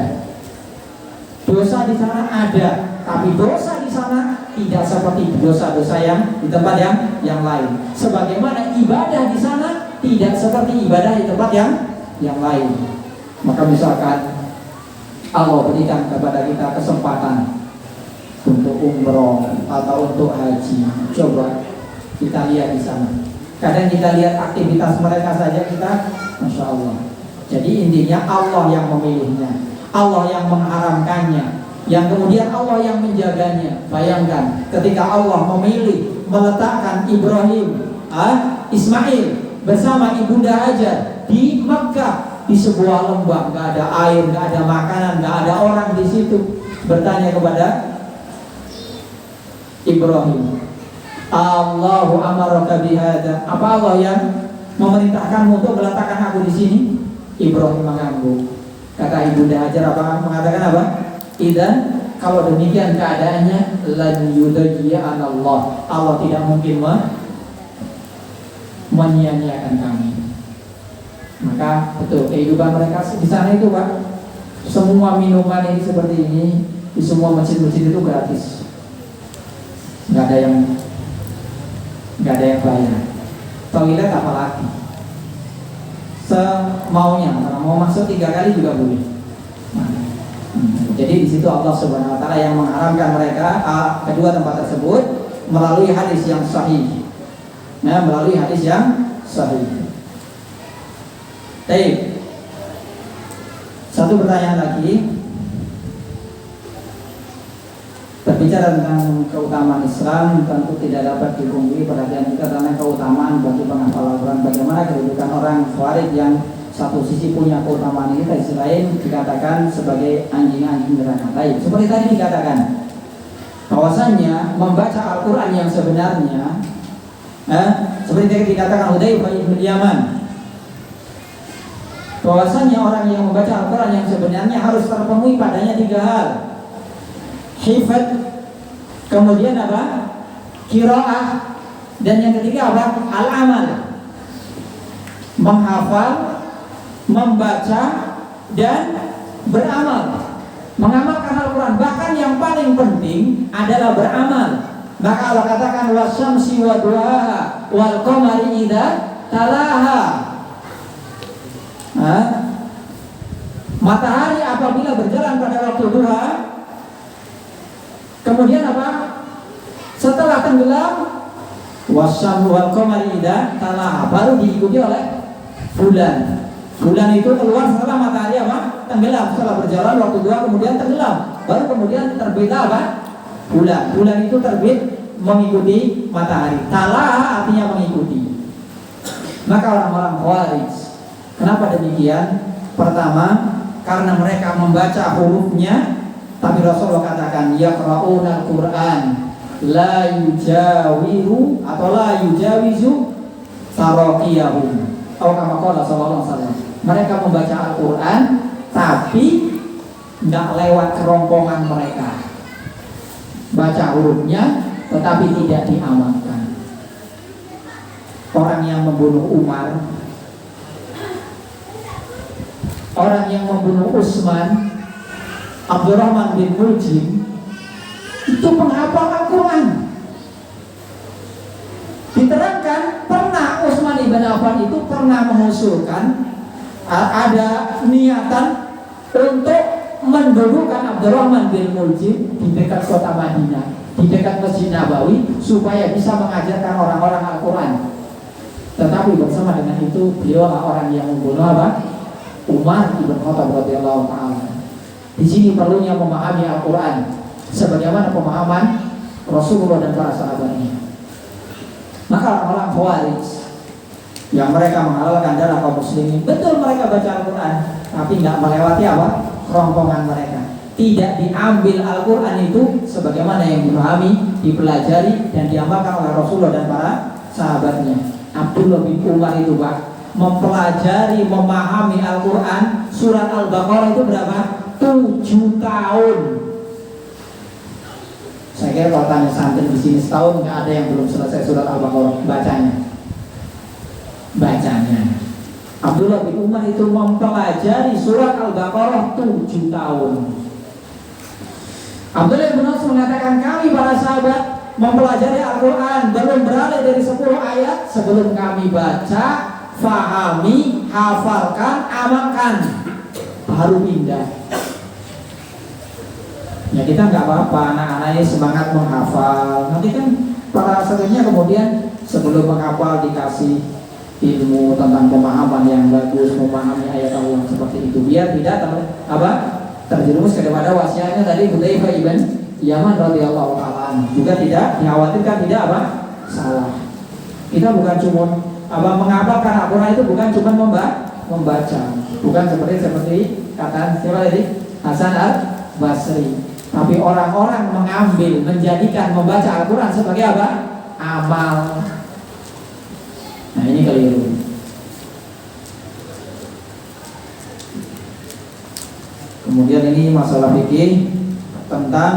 Dosa di sana ada, tapi dosa di sana tidak seperti dosa-dosa yang di tempat yang lain. Sebagaimana ibadah di sana tidak seperti ibadah di tempat yang lain. Maka misalkan Allah berikan kepada kita kesempatan untuk umroh atau untuk haji, coba kita lihat di sana. Kadang kita lihat aktivitas mereka saja kita, masya Allah, Jadi intinya Allah yang memilihnya, Allah yang mengharamkannya, yang kemudian Allah yang menjaganya. Bayangkan ketika Allah memilih meletakkan Ibrahim, Ismail bersama ibunda Hajar di Makkah, di sebuah lembah, nggak ada air, nggak ada makanan, nggak ada orang di situ. Bertanya kepada Ibrahim, Allahu amaraka bihada, apa Allah yang memerintahkanmu untuk meletakkan aku di sini? Ibrahim mengangguk. Kata ibunda Hajar apa? Mengatakan apa? Idan, kalau demikian keadaannya, lan yudayyi'an Allah. Allah tidak mungkin menyia-nyiakan kami. Maka betul kehidupan mereka di sana itu, Pak. Semua minuman ini seperti ini di semua masjid-masjid itu gratis. Nggak ada yang bayar. Toilet apalagi semaunya, mau masuk 3 kali juga boleh. Jadi di situ Allah Subhanahu Wa Taala yang mengharamkan mereka kedua tempat tersebut melalui hadis yang sahih. Nah, melalui hadis yang sahih. Baik. Satu pertanyaan lagi. Berbicara tentang keutamaan Islam, tentu tidak dapat dipungkiri perhatian kita tentang keutamaan bagi penghafal Al-Quran. Bagaimana kedudukan orang Khawarij yang satu sisi punya keutamaan ini, tapi sisi lain dikatakan sebagai anjing-anjing neraka. Baik, seperti tadi dikatakan, bahwasannya membaca Al-Quran yang sebenarnya, seperti tadi dikatakan Hudzaifah bin Yaman, bahwasannya orang yang membaca Al-Quran yang sebenarnya harus terpenuhi padanya 3 hal. Hifad, kemudian apa? Qiraah, dan yang ketiga apa? Al-amal. Menghafal, membaca, dan beramal. Mengamalkan Al-Quran. Bahkan yang paling penting adalah beramal. Maka Allah katakan wasyamsi wa duhaha wal qamari idza talaha. Matahari apabila berjalan pada waktu duha, kemudian apa? Setelah tenggelam, wasyamsu wal qamari idza talaha, baru diikuti oleh bulan. Bulan itu keluar setelah matahari apa? Tenggelam. Setelah berjalan waktu duha kemudian tenggelam, baru kemudian terbit apa? Bulan. Bulan itu terbit mengikuti matahari. Talaha artinya mengikuti. Maka orang-orang Khawarij, kenapa demikian? Pertama, karena mereka membaca hurufnya, tapi Rasulullah katakan yaqra'una al-Qur'an la yujawiru atau la yujawizu taraqiyahum. Atau kama qala sallallahu alaihi wasallam. Mereka membaca Al-Qur'an tapi enggak lewat kerongkongan mereka. Baca hurufnya tetapi tidak diamalkan. Orang yang membunuh Umar, orang yang membunuh Utsman, Abdurrahman bin Muljim, itu penghafal Al-Quran. Diterangkan pernah Utsman ibn Affan itu pernah mengusulkan ada niatan untuk mendudukan Abdurrahman bin Muljim di dekat kota Madinah, di dekat Masjid Nabawi, supaya bisa mengajarkan orang-orang Al-Quran. Tetapi bersama dengan itu beliau orang yang membunuh apa? Umar ibn Khattab radhiyallahu ta'ala. Di sini perlunya memahami Al-Quran sebagaimana pemahaman Rasulullah dan para sahabatnya. Maka orang Khawarij yang mereka menghalalkan darah kaum muslimin, betul mereka baca Al-Quran, tapi tidak melewati apa? Kerongkongan mereka. Tidak diambil Al-Quran itu sebagaimana yang dipahami, dipelajari dan diamalkan oleh Rasulullah dan para sahabatnya. Abdullah bin Umar itu, Pak, mempelajari, memahami Al-Quran surat Al-Baqarah itu berapa? 7 tahun. Saya kira kalau tanya santri di sini setahun nggak ada yang belum selesai surat Al-Baqarah bacanya. Abdullah bin Umar itu mempelajari surat Al-Baqarah 7 tahun. Abdullah bin Umar mengatakan, kami para sahabat mempelajari Al-Quran belum beralih dari 10 ayat sebelum kami baca, fahami, hafalkan, amalkan, baru pindah. Ya kita nggak apa-apa, anak-anaknya semangat menghafal. Nanti kan para satunya kemudian sebelum menghafal dikasih ilmu tentang pemahaman yang bagus, memahami ayat Allah seperti itu, biar tidak terjerumus kepada wasiatnya tadi Hudzaifah ibn Yaman radhiyallahu taala. Juga tidak dikhawatirkan tidak salah. Kita bukan cuma menghafalkan Al-Quran itu bukan cuma membaca, bukan seperti kata siapa tadi, Hasan al-Basri. Tapi orang-orang menjadikan membaca Al-Quran sebagai amal. Nah, ini keliru. Kemudian ini masalah fikih tentang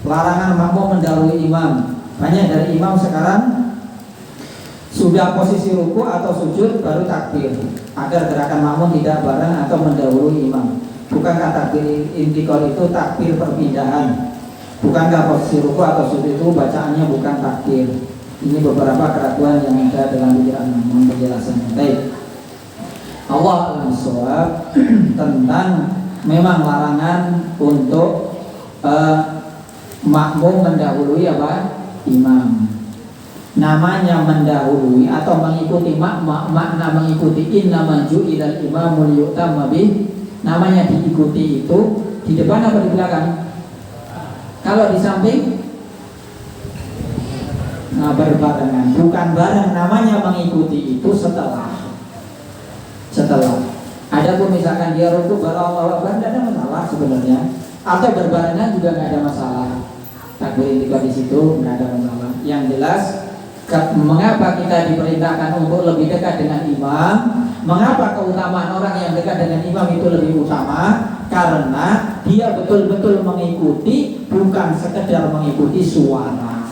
larangan makmum mendahului imam. Banyak dari imam sekarang sudah posisi ruku atau sujud baru takbir, agar gerakan makmum tidak bareng atau mendahului imam. Bukankah takbir intikal itu takbir perpindahan? Bukankah posisi ruku atau sujud itu bacaannya bukan takbir? Ini beberapa keraguan yang ada dalam pikiran penjelasannya. Baik. Allah al-Shawab tentang memang larangan untuk makmum mendahului imam. Namanya mendahului atau mengikuti makna mengikuti innama ju'ilal imamul yu'tamma bih. Namanya diikuti itu di depan apa di belakang? Kalau di samping berbarengan, bukan bareng. Namanya mengikuti itu setelah. Adapun misalkan dia rukuk baru Allahu Akbar, tidak ada masalah sebenarnya. Atau berbarengan juga nggak ada masalah. Takbir intikal di situ nggak ada masalah. Yang jelas, mengapa kita diperintahkan untuk lebih dekat dengan imam? Mengapa keutamaan orang yang dekat dengan imam itu lebih utama? Karena dia betul-betul mengikuti, bukan sekedar mengikuti suara.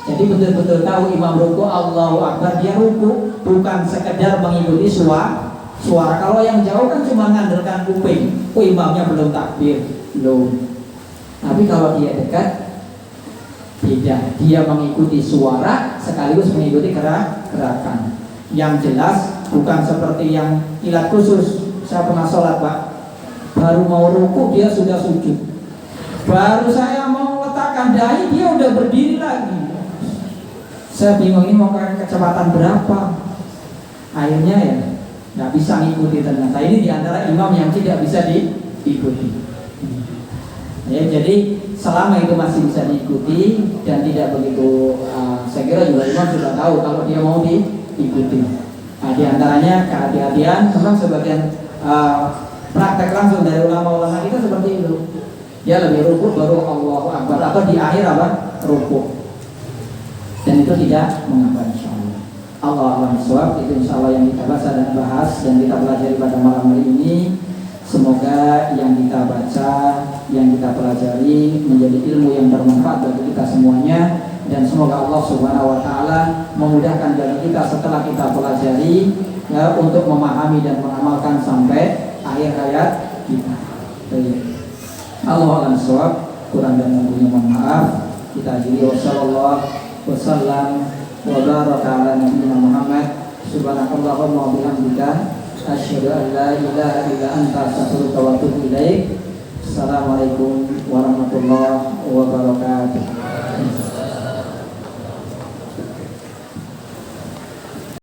Jadi betul-betul tahu imam ruku Allahu Akbar, dia ruku, bukan sekedar mengikuti suara. Kalau yang jauh kan cuma ngandalkan kuping, imamnya belum takbir, belum. Tapi kalau dia dekat, tidak, dia mengikuti suara sekaligus mengikuti gerakan. Yang jelas bukan seperti yang kilat khusus. Saya pernah sholat Pak, baru mau ruku dia sudah sujud, baru saya mau letakkan dahi dia udah berdiri lagi. Saya bingung ini mau kecepatan berapa. Akhirnya ya nggak bisa ngikuti ternyata. Ini diantara imam yang tidak bisa diikuti. Ya, jadi selama itu masih bisa diikuti dan tidak begitu, saya kira juga imam sudah tahu kalau dia mau diikuti. Nah, diantaranya kehati-hatian, memang sebagian praktek langsung dari ulama-ulama kita seperti itu. Dia lebih ruku baru Allahu Akbar atau di akhir ruku. Dan itu tidak mengapa insyaallah. Allah alam bisawab. Itu insyaallah yang kita baca dan bahas dan kita pelajari pada malam hari ini. Semoga yang kita baca, yang kita pelajari menjadi ilmu yang bermanfaat bagi kita semuanya, dan semoga Allah Subhanahu wa taala memudahkan bagi kita setelah kita pelajari ya, untuk memahami dan mengamalkan sampai akhir hayat kita. Allah alam bisawab. Kurang dan lebihnya mohon maaf. Kita akhiri wasallallahu wasallam wa baraka ala nabiyyina Muhammad. Subhanakallahumma wa bihamdika asyhadu an la ilaha illa anta astaghfiruka wa atubu ilaik. Assalamualaikum warahmatullahi wabarakatuh.